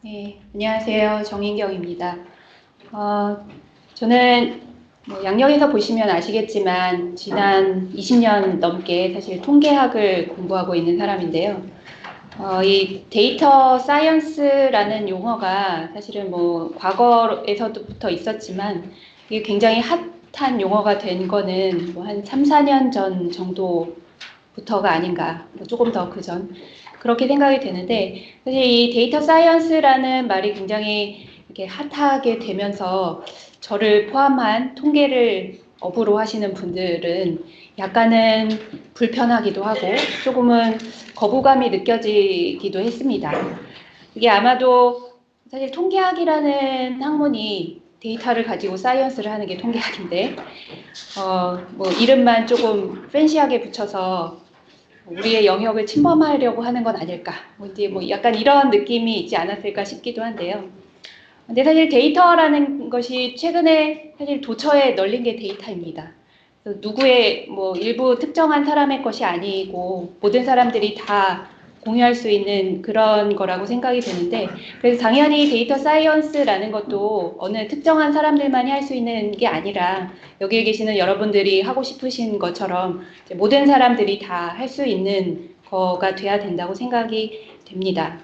네, 안녕하세요. 정인경입니다. 저는 양력에서 보시면 아시겠지만 지난 20년 넘게 사실 통계학을 공부하고 있는 사람인데요. 이 데이터 사이언스라는 용어가 사실은 과거에서부터 있었지만 이게 굉장히 핫한 용어가 된 거는 한 3, 4년 전 정도부터가 아닌가, 조금 더 그 전. 그렇게 생각이 되는데, 사실 이 데이터 사이언스라는 말이 굉장히 이렇게 핫하게 되면서 저를 포함한 통계를 업으로 하시는 분들은 약간은 불편하기도 하고 조금은 거부감이 느껴지기도 했습니다. 이게 아마도 사실 통계학이라는 학문이 데이터를 가지고 사이언스를 하는 게 통계학인데, 이름만 조금 팬시하게 붙여서 우리의 영역을 침범하려고 하는 건 아닐까. 이제 약간 이런 느낌이 있지 않았을까 싶기도 한데요. 근데 사실 데이터라는 것이 최근에 사실 도처에 널린 게 데이터입니다. 누구의 일부 특정한 사람의 것이 아니고 모든 사람들이 다 공유할 수 있는 그런 거라고 생각이 되는데, 그래서 당연히 데이터 사이언스라는 것도 어느 특정한 사람들만이 할 수 있는 게 아니라 여기에 계시는 여러분들이 하고 싶으신 것처럼 모든 사람들이 다 할 수 있는 거가 돼야 된다고 생각이 됩니다.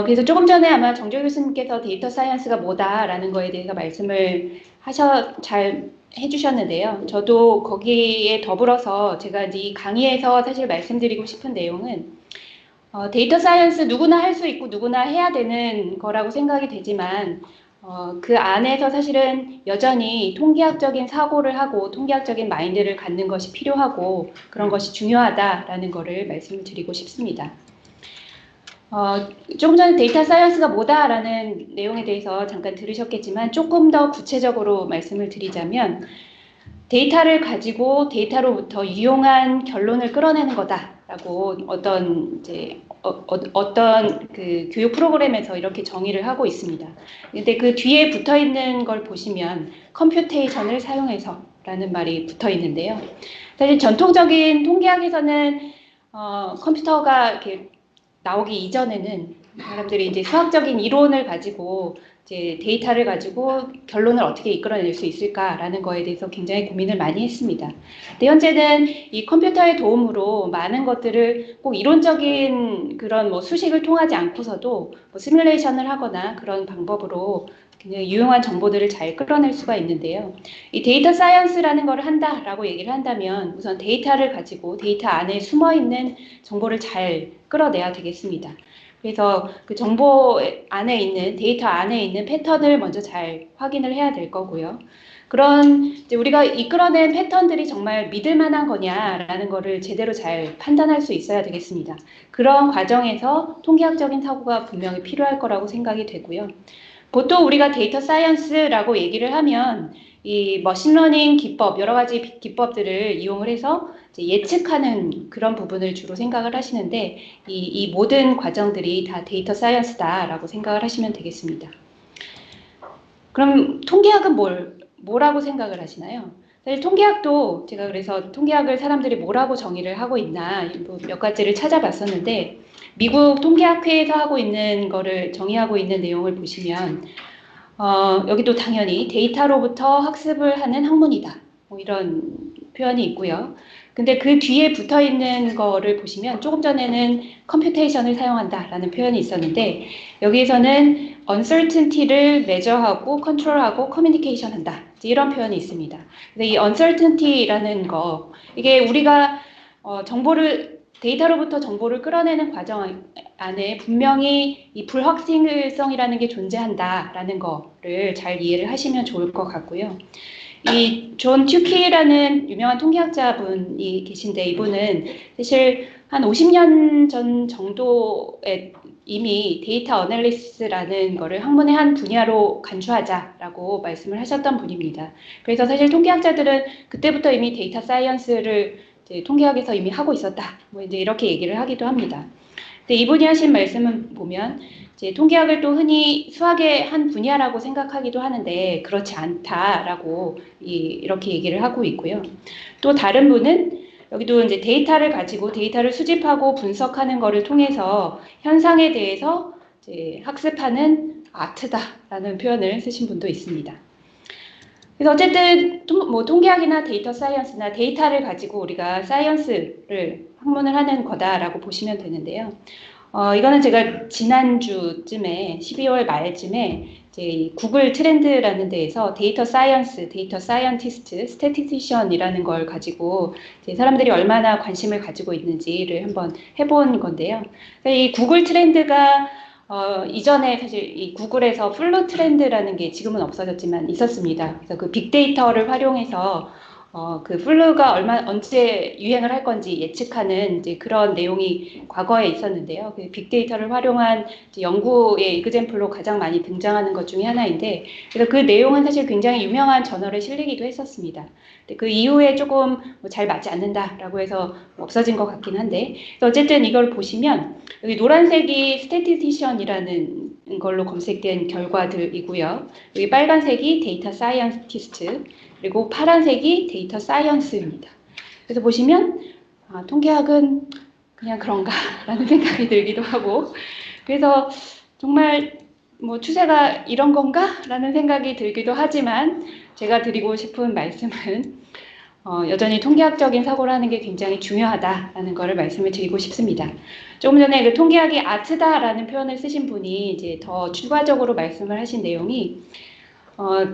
그래서 조금 전에 아마 정조 교수님께서 데이터 사이언스가 뭐다라는 거에 대해서 말씀을 잘 해주셨는데요. 저도 거기에 더불어서 제가 이제 이 강의에서 사실 말씀드리고 싶은 내용은 데이터 사이언스 누구나 할 수 있고 누구나 해야 되는 거라고 생각이 되지만 그 안에서 사실은 여전히 통계학적인 사고를 하고 통계학적인 마인드를 갖는 것이 필요하고 그런 것이 중요하다라는 거를 말씀을 드리고 싶습니다. 조금 전에 데이터 사이언스가 뭐다라는 내용에 대해서 잠깐 들으셨겠지만 조금 더 구체적으로 말씀을 드리자면 데이터를 가지고 데이터로부터 유용한 결론을 끌어내는 거다라고 어떤 그 교육 프로그램에서 이렇게 정의를 하고 있습니다. 근데 그 뒤에 붙어 있는 걸 보시면 컴퓨테이션을 사용해서라는 말이 붙어 있는데요. 사실 전통적인 통계학에서는 컴퓨터가 이렇게 나오기 이전에는 사람들이 이제 수학적인 이론을 가지고 이제 데이터를 가지고 결론을 어떻게 이끌어낼 수 있을까라는 거에 대해서 굉장히 고민을 많이 했습니다. 근데 현재는 이 컴퓨터의 도움으로 많은 것들을 꼭 이론적인 그런 수식을 통하지 않고서도 시뮬레이션을 하거나 그런 방법으로 굉장히 유용한 정보들을 잘 끌어낼 수가 있는데요. 이 데이터 사이언스라는 걸 한다라고 얘기를 한다면 우선 데이터를 가지고 데이터 안에 숨어 있는 정보를 잘 끌어내야 되겠습니다. 그래서 그 정보 안에 있는 데이터 안에 있는 패턴을 먼저 잘 확인을 해야 될 거고요. 그런 이제 우리가 이끌어낸 패턴들이 정말 믿을 만한 거냐라는 거를 제대로 잘 판단할 수 있어야 되겠습니다. 그런 과정에서 통계학적인 사고가 분명히 필요할 거라고 생각이 되고요. 보통 우리가 데이터 사이언스라고 얘기를 하면 이 머신러닝 기법, 여러 가지 기법들을 이용을 해서 예측하는 그런 부분을 주로 생각을 하시는데 이 모든 과정들이 다 데이터 사이언스다라고 생각을 하시면 되겠습니다. 그럼 통계학은 뭐라고 생각을 하시나요? 사실 통계학도 제가 그래서 통계학을 사람들이 뭐라고 정의를 하고 있나 몇 가지를 찾아봤었는데 미국 통계학회에서 하고 있는 거를 정의하고 있는 내용을 보시면 여기도 당연히 데이터로부터 학습을 하는 학문이다. 이런 표현이 있고요. 근데 그 뒤에 붙어 있는 거를 보시면 조금 전에는 컴퓨테이션을 사용한다라는 표현이 있었는데 여기에서는 uncertainty를 measure하고 control하고 communication 한다. 이런 표현이 있습니다. 근데 이 uncertainty라는 거 이게 우리가 데이터로부터 정보를 끌어내는 과정 안에 분명히 이 불확실성이라는 게 존재한다라는 거를 잘 이해를 하시면 좋을 것 같고요. 이 존 튜키라는 유명한 통계학자분이 계신데 이분은 사실 한 50년 전 정도에 이미 데이터 어널리시스라는 거를 학문의 한 분야로 간주하자라고 말씀을 하셨던 분입니다. 그래서 사실 통계학자들은 그때부터 이미 데이터 사이언스를 통계학에서 이미 하고 있었다. 이제 이렇게 얘기를 하기도 합니다. 근데 이분이 하신 말씀은 보면 이제 통계학을 또 흔히 수학의 한 분야라고 생각하기도 하는데 그렇지 않다라고 이렇게 얘기를 하고 있고요. 또 다른 분은 여기도 이제 데이터를 가지고 데이터를 수집하고 분석하는 것을 통해서 현상에 대해서 이제 학습하는 아트다라는 표현을 쓰신 분도 있습니다. 그래서 어쨌든 뭐 통계학이나 데이터 사이언스나 데이터를 가지고 우리가 사이언스를 학문을 하는 거다라고 보시면 되는데요. 이거는 제가 지난주쯤에 12월 말쯤에 이제 이 구글 트렌드라는 데에서 데이터 사이언스, 데이터 사이언티스트, 스태티스티션이라는 걸 가지고 이제 사람들이 얼마나 관심을 가지고 있는지를 한번 해본 건데요. 이 구글 트렌드가 이전에 사실 이 구글에서 플루 트렌드라는 게 지금은 없어졌지만 있었습니다. 그래서 그 빅데이터를 활용해서 그 플루가 언제 유행을 할 건지 예측하는 이제 그런 내용이 과거에 있었는데요. 그 빅데이터를 활용한 연구의 이그젬플로 가장 많이 등장하는 것 중에 하나인데, 그래서 그 내용은 사실 굉장히 유명한 저널에 실리기도 했었습니다. 그 이후에 조금 잘 맞지 않는다라고 해서 없어진 것 같긴 한데, 어쨌든 이걸 보시면 여기 노란색이 스태티스티션이라는 걸로 검색된 결과들이고요. 여기 빨간색이 데이터 사이언티스트, 그리고 파란색이 데이터 사이언스입니다. 그래서 보시면 통계학은 그냥 그런가라는 생각이 들기도 하고, 그래서 정말 뭐 추세가 이런 건가라는 생각이 들기도 하지만 제가 드리고 싶은 말씀은 여전히 통계학적인 사고를 하는 게 굉장히 중요하다라는 것을 말씀을 드리고 싶습니다. 조금 전에 그 통계학이 아트다라는 표현을 쓰신 분이 이제 더 추가적으로 말씀을 하신 내용이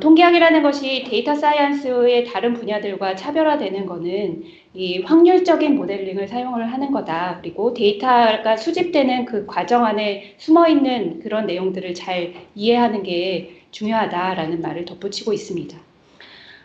통계학이라는 것이 데이터 사이언스의 다른 분야들과 차별화되는 것은 이 확률적인 모델링을 사용을 하는 거다. 그리고 데이터가 수집되는 그 과정 안에 숨어있는 그런 내용들을 잘 이해하는 게 중요하다라는 말을 덧붙이고 있습니다.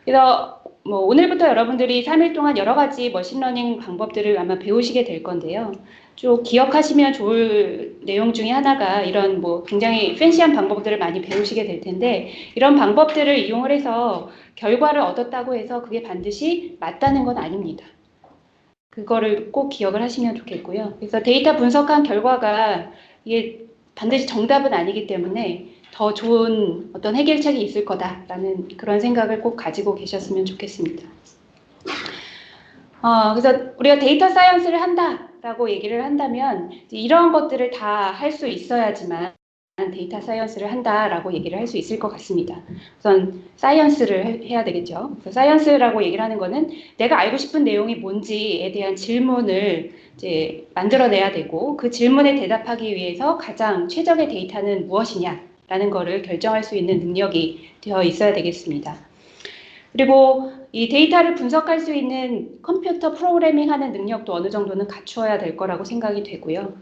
그래서 뭐 오늘부터 여러분들이 3일 동안 여러 가지 머신러닝 방법들을 아마 배우시게 될 건데요. 좀 기억하시면 좋을 내용 중에 하나가 이런 뭐 굉장히 팬시한 방법들을 많이 배우시게 될 텐데, 이런 방법들을 이용을 해서 결과를 얻었다고 해서 그게 반드시 맞다는 건 아닙니다. 그거를 꼭 기억을 하시면 좋겠고요. 그래서 데이터 분석한 결과가 이게 반드시 정답은 아니기 때문에 더 좋은 어떤 해결책이 있을 거다라는 그런 생각을 꼭 가지고 계셨으면 좋겠습니다. 그래서 우리가 데이터 사이언스를 한다라고 얘기를 한다면 이런 것들을 다 할 수 있어야지만 데이터 사이언스를 한다라고 얘기를 할 수 있을 것 같습니다. 우선 사이언스를 해야 되겠죠. 그래서 사이언스라고 얘기를 하는 거는 내가 알고 싶은 내용이 뭔지에 대한 질문을 이제 만들어내야 되고, 그 질문에 대답하기 위해서 가장 최적의 데이터는 무엇이냐라는 거를 결정할 수 있는 능력이 되어 있어야 되겠습니다. 그리고 이 데이터를 분석할 수 있는 컴퓨터 프로그래밍 하는 능력도 어느 정도는 갖추어야 될 거라고 생각이 되고요.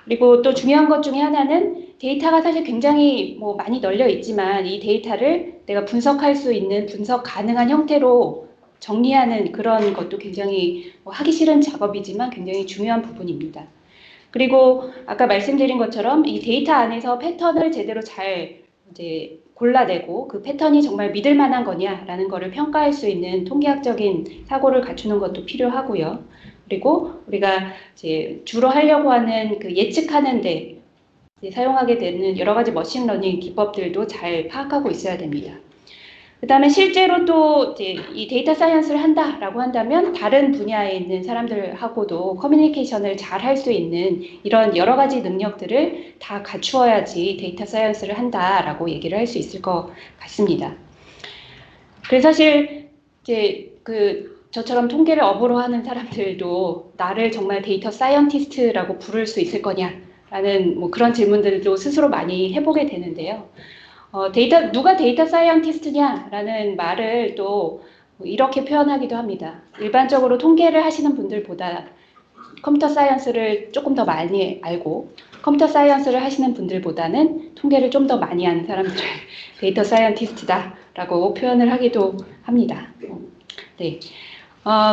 그리고 또 중요한 것 중에 하나는 데이터가 사실 굉장히 뭐 많이 널려 있지만 이 데이터를 내가 분석할 수 있는 분석 가능한 형태로 정리하는 그런 것도 굉장히 하기 싫은 작업이지만 굉장히 중요한 부분입니다. 그리고 아까 말씀드린 것처럼 이 데이터 안에서 패턴을 제대로 잘 이제 골라내고 그 패턴이 정말 믿을 만한 거냐라는 것을 평가할 수 있는 통계학적인 사고를 갖추는 것도 필요하고요. 그리고 우리가 이제 주로 하려고 하는 그 예측하는 데 사용하게 되는 여러 가지 머신러닝 기법들도 잘 파악하고 있어야 됩니다. 그 다음에 실제로 또 이제 이 데이터 사이언스를 한다라고 한다면 다른 분야에 있는 사람들하고도 커뮤니케이션을 잘 할 수 있는 이런 여러 가지 능력들을 다 갖추어야지 데이터 사이언스를 한다라고 얘기를 할 수 있을 것 같습니다. 그래서 사실 이제 저처럼 통계를 업으로 하는 사람들도 나를 정말 데이터 사이언티스트라고 부를 수 있을 거냐라는 뭐 그런 질문들도 스스로 많이 해보게 되는데요. 누가 데이터 사이언티스트냐라는 말을 또 이렇게 표현하기도 합니다. 일반적으로 통계를 하시는 분들보다 컴퓨터 사이언스를 조금 더 많이 알고 컴퓨터 사이언스를 하시는 분들보다는 통계를 좀 더 많이 아는 사람들을 데이터 사이언티스트다라고 표현을 하기도 합니다. 네.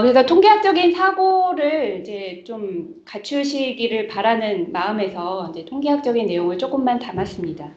그래서 통계학적인 사고를 이제 좀 갖추시기를 바라는 마음에서 이제 통계학적인 내용을 조금만 담았습니다.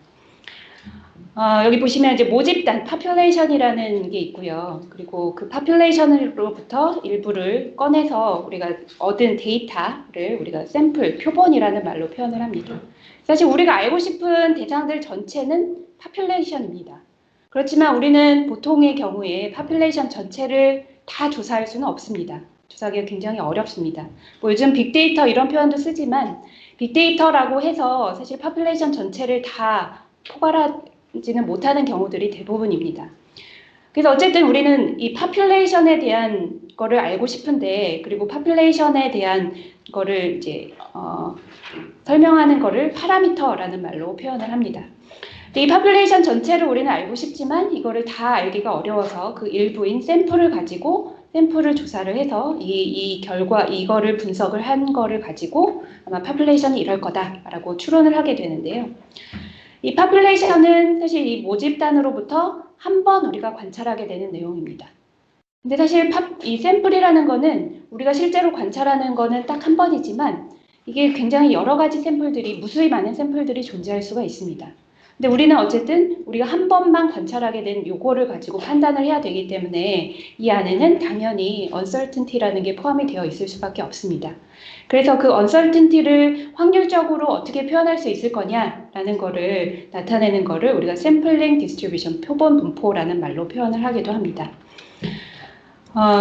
여기 보시면 이제 모집단, population이라는 게 있고요. 그리고 그 population으로부터 일부를 꺼내서 우리가 얻은 데이터를 우리가 샘플, 표본이라는 말로 표현을 합니다. 사실 우리가 알고 싶은 대상들 전체는 population입니다. 그렇지만 우리는 보통의 경우에 population 전체를 다 조사할 수는 없습니다. 조사하기가 굉장히 어렵습니다. 뭐 요즘 빅데이터 이런 표현도 쓰지만 빅데이터라고 해서 사실 파퓰레이션 전체를 다 포괄하지는 못하는 경우들이 대부분입니다. 그래서 어쨌든 우리는 이 파퓰레이션에 대한 거를 알고 싶은데, 그리고 파퓰레이션에 대한 거를 이제 설명하는 거를 파라미터라는 말로 표현을 합니다. 이 파퓰레이션 전체를 우리는 알고 싶지만 이거를 다 알기가 어려워서 그 일부인 샘플을 가지고 샘플을 조사를 해서 이 결과, 이거를 분석을 한 거를 가지고 아마 파퓰레이션이 이럴 거다라고 추론을 하게 되는데요. 이 파퓰레이션은 사실 이 모집단으로부터 한 번 우리가 관찰하게 되는 내용입니다. 근데 사실 이 샘플이라는 거는 우리가 실제로 관찰하는 거는 딱 한 번이지만 이게 굉장히 여러 가지 샘플들이, 무수히 많은 샘플들이 존재할 수가 있습니다. 근데 우리는 어쨌든 우리가 한 번만 관찰하게 된 요거를 가지고 판단을 해야 되기 때문에 이 안에는 당연히 uncertainty라는 게 포함이 되어 있을 수밖에 없습니다. 그래서 그 uncertainty를 확률적으로 어떻게 표현할 수 있을 거냐라는 거를 나타내는 거를 우리가 sampling distribution, 표본 분포라는 말로 표현을 하기도 합니다.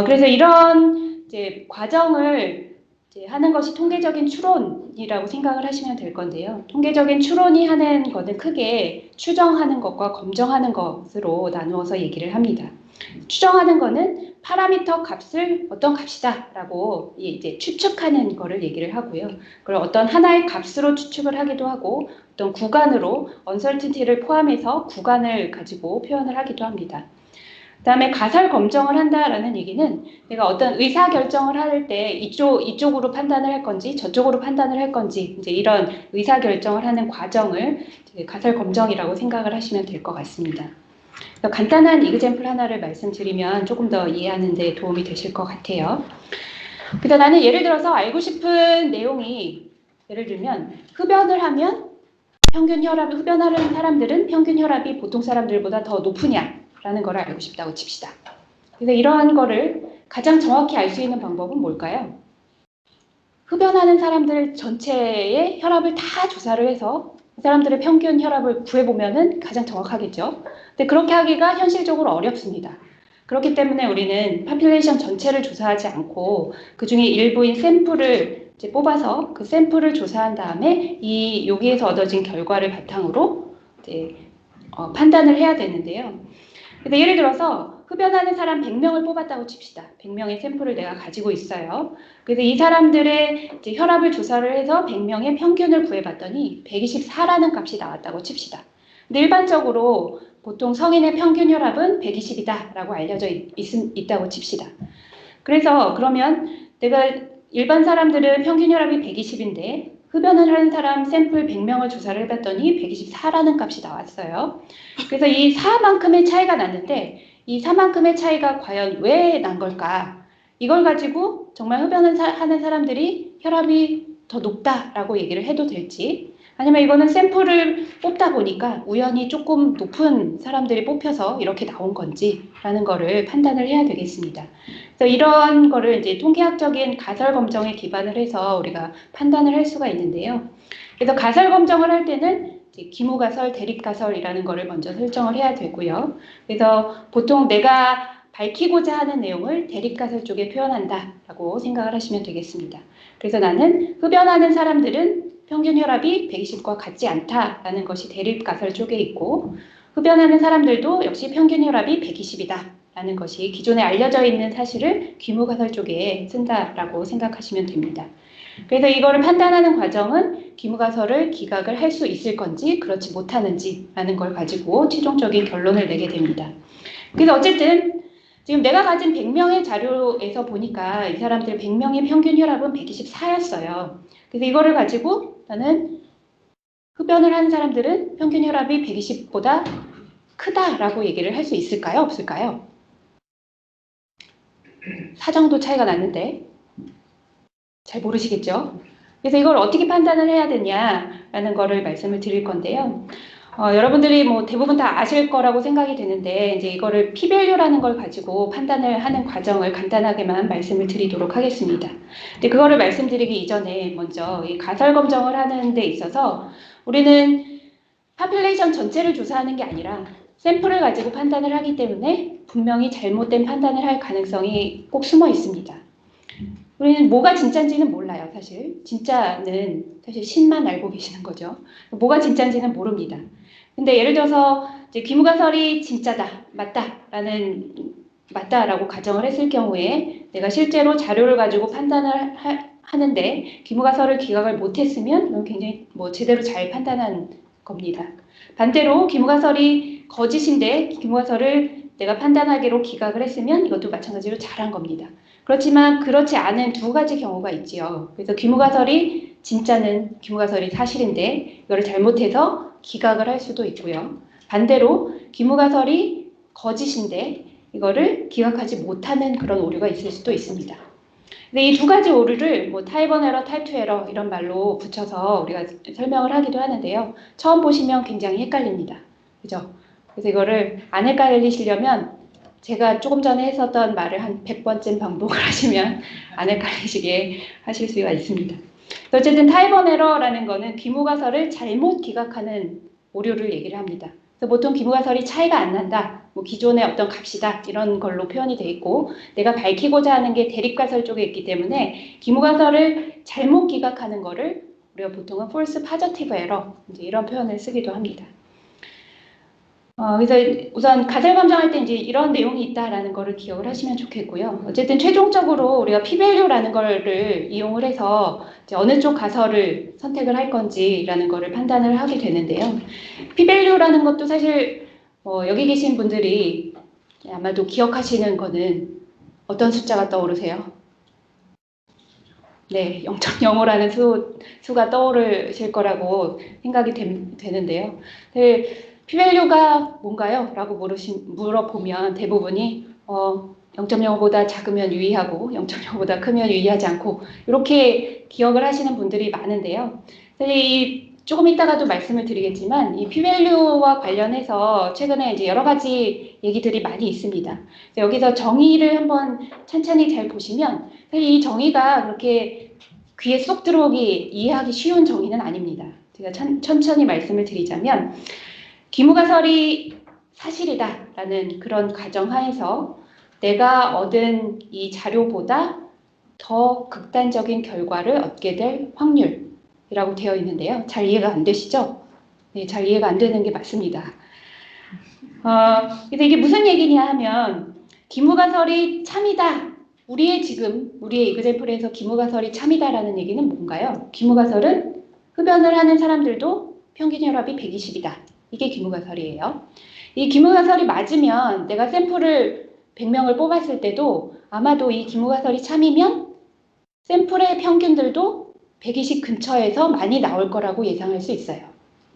그래서 이런 이제 과정을 이제 하는 것이 통계적인 추론이라고 생각을 하시면 될 건데요. 통계적인 추론이 하는 것은 크게 추정하는 것과 검정하는 것으로 나누어서 얘기를 합니다. 추정하는 거는 파라미터 값을 어떤 값이다라고 이제 추측하는 거를 얘기를 하고요. 그걸 어떤 하나의 값으로 추측을 하기도 하고 어떤 구간으로 uncertainty를 포함해서 구간을 가지고 표현을 하기도 합니다. 그 다음에 가설 검정을 한다라는 얘기는 내가 어떤 의사 결정을 할 때 이쪽으로 판단을 할 건지 저쪽으로 판단을 할 건지 이제 이런 의사 결정을 하는 과정을 가설 검정이라고 생각을 하시면 될 것 같습니다. 간단한 이그젬플 하나를 말씀드리면 조금 더 이해하는 데 도움이 되실 것 같아요. 그래서 나는 예를 들어서 알고 싶은 내용이, 예를 들면 흡연을 하면 흡연하는 사람들은 평균 혈압이 보통 사람들보다 더 높으냐라는 걸 알고 싶다고 칩시다. 그래서 이러한 거를 가장 정확히 알 수 있는 방법은 뭘까요? 흡연하는 사람들 전체의 혈압을 다 조사를 해서 그 사람들의 평균 혈압을 구해보면은 가장 정확하겠죠. 근데 그렇게 하기가 현실적으로 어렵습니다. 그렇기 때문에 우리는 파퓰레이션 전체를 조사하지 않고 그 중에 일부인 샘플을 이제 뽑아서 그 샘플을 조사한 다음에 여기에서 얻어진 결과를 바탕으로 이제 판단을 해야 되는데요. 그래서 예를 들어서 흡연하는 사람 100명을 뽑았다고 칩시다. 100명의 샘플을 내가 가지고 있어요. 그래서 이 사람들의 이제 혈압을 조사를 해서 100명의 평균을 구해봤더니 124라는 값이 나왔다고 칩시다. 근데 일반적으로 보통 성인의 평균 혈압은 120이다 라고 알려져 있다고 칩시다. 그래서 그러면 내가 일반 사람들은 평균 혈압이 120인데 흡연을 하는 사람 샘플 100명을 조사를 해봤더니 124라는 값이 나왔어요. 그래서 이 4만큼의 차이가 났는데 이 4만큼의 차이가 과연 왜 난 걸까? 이걸 가지고 정말 흡연을 하는 사람들이 혈압이 더 높다라고 얘기를 해도 될지, 아니면 이거는 샘플을 뽑다 보니까 우연히 조금 높은 사람들이 뽑혀서 이렇게 나온 건지라는 거를 판단을 해야 되겠습니다. 그래서 이런 거를 이제 통계학적인 가설 검정에 기반을 해서 우리가 판단을 할 수가 있는데요. 그래서 가설 검정을 할 때는 기무가설, 대립가설이라는 거를 먼저 설정을 해야 되고요. 그래서 보통 내가 밝히고자 하는 내용을 대립가설 쪽에 표현한다라고 생각을 하시면 되겠습니다. 그래서 나는 흡연하는 사람들은 평균 혈압이 120과 같지 않다라는 것이 대립가설 쪽에 있고, 흡연하는 사람들도 역시 평균 혈압이 120이다라는 것이 기존에 알려져 있는 사실을 귀무가설 쪽에 쓴다라고 생각하시면 됩니다. 그래서 이거를 판단하는 과정은 귀무가설을 기각을 할 수 있을 건지 그렇지 못하는지라는 걸 가지고 최종적인 결론을 내게 됩니다. 그래서 어쨌든 지금 내가 가진 100명의 자료에서 보니까 이 사람들 100명의 평균 혈압은 124였어요. 그래서 이거를 가지고 나는 흡연을 하는 사람들은 평균 혈압이 120보다 크다라고 얘기를 할 수 있을까요? 없을까요? 4 정도 차이가 났는데 잘 모르시겠죠? 그래서 이걸 어떻게 판단을 해야 되냐라는 거를 말씀을 드릴 건데요. 여러분들이 뭐 대부분 다 아실 거라고 생각이 되는데 이제 이거를 p-value라는 걸 가지고 판단을 하는 과정을 간단하게만 말씀을 드리도록 하겠습니다. 근데 그거를 말씀드리기 이전에 먼저 이 가설 검정을 하는 데 있어서 우리는 파퓰레이션 전체를 조사하는 게 아니라 샘플을 가지고 판단을 하기 때문에 분명히 잘못된 판단을 할 가능성이 꼭 숨어 있습니다. 우리는 뭐가 진짜인지는 몰라요, 사실. 진짜는 사실 신만 알고 계시는 거죠. 뭐가 진짜인지는 모릅니다. 근데 예를 들어서 이제 귀무가설이 진짜다, 맞다라고 가정을 했을 경우에 내가 실제로 자료를 가지고 판단을 하는데 귀무가설을 기각을 못했으면 이건 굉장히 뭐 제대로 잘 판단한 겁니다. 반대로 귀무가설이 거짓인데 귀무가설을 내가 판단하기로 기각을 했으면 이것도 마찬가지로 잘한 겁니다. 그렇지만 그렇지 않은 두 가지 경우가 있지요. 그래서 귀무가설이 진짜는 귀무가설이 사실인데 이거를 잘못해서 기각을 할 수도 있고요. 반대로 귀무가설이 거짓인데 이거를 기각하지 못하는 그런 오류가 있을 수도 있습니다. 근데 이 두 가지 오류를 뭐 타입 1 에러, 타입 2 에러 이런 말로 붙여서 우리가 설명을 하기도 하는데요. 처음 보시면 굉장히 헷갈립니다. 그죠? 그래서 이거를 안 헷갈리시려면 제가 조금 전에 했었던 말을 한 100번쯤 반복을 하시면 안 헷갈리시게 하실 수가 있습니다. 어쨌든 타입 1 에러라는 거는 귀무가설을 잘못 기각하는 오류를 얘기를 합니다. 그래서 보통 귀무가설이 차이가 안 난다. 뭐 기존의 어떤 값이다. 이런 걸로 표현이 돼 있고 내가 밝히고자 하는 게 대립가설 쪽에 있기 때문에 귀무가설을 잘못 기각하는 거를 우리가 보통은 false positive error 이제 이런 표현을 쓰기도 합니다. 그래서 우선 가설 검정할 때 이제 이런 내용이 있다라는 거를 기억을 하시면 좋겠고요. 어쨌든 최종적으로 우리가 p-value라는 거를 이용을 해서 이제 어느 쪽 가설을 선택을 할 건지라는 거를 판단을 하게 되는데요. p-value라는 것도 사실 여기 계신 분들이 아마도 기억하시는 거는 어떤 숫자가 떠오르세요? 네, 0.05라는 수가 떠오르실 거라고 생각이 되는데요. p-value가 뭔가요? 라고 물어보면 대부분이 0.05보다 작으면 유의하고 0.05보다 크면 유의하지 않고 이렇게 기억을 하시는 분들이 많은데요. 조금 이따가도 말씀을 드리겠지만 이 p-value와 관련해서 최근에 이제 여러 가지 얘기들이 많이 있습니다. 여기서 정의를 한번 찬찬히 잘 보시면 사실 이 정의가 그렇게 귀에 쏙 들어오기 이해하기 쉬운 정의는 아닙니다. 제가 천천히 말씀을 드리자면 귀무가설이 사실이다라는 그런 가정하에서 내가 얻은 이 자료보다 더 극단적인 결과를 얻게 될 확률이라고 되어 있는데요. 잘 이해가 안 되시죠? 네, 잘 이해가 안 되는 게 맞습니다. 그래서 이게 무슨 얘기냐 하면 귀무가설이 참이다. 우리의 이그젠플에서 귀무가설이 참이다라는 얘기는 뭔가요? 귀무가설은 흡연을 하는 사람들도 평균 혈압이 120이다. 이게 귀무가설이에요. 이 귀무가설이 맞으면 내가 샘플을 100명을 뽑았을 때도 아마도 이 귀무가설이 참이면 샘플의 평균들도 120 근처에서 많이 나올 거라고 예상할 수 있어요.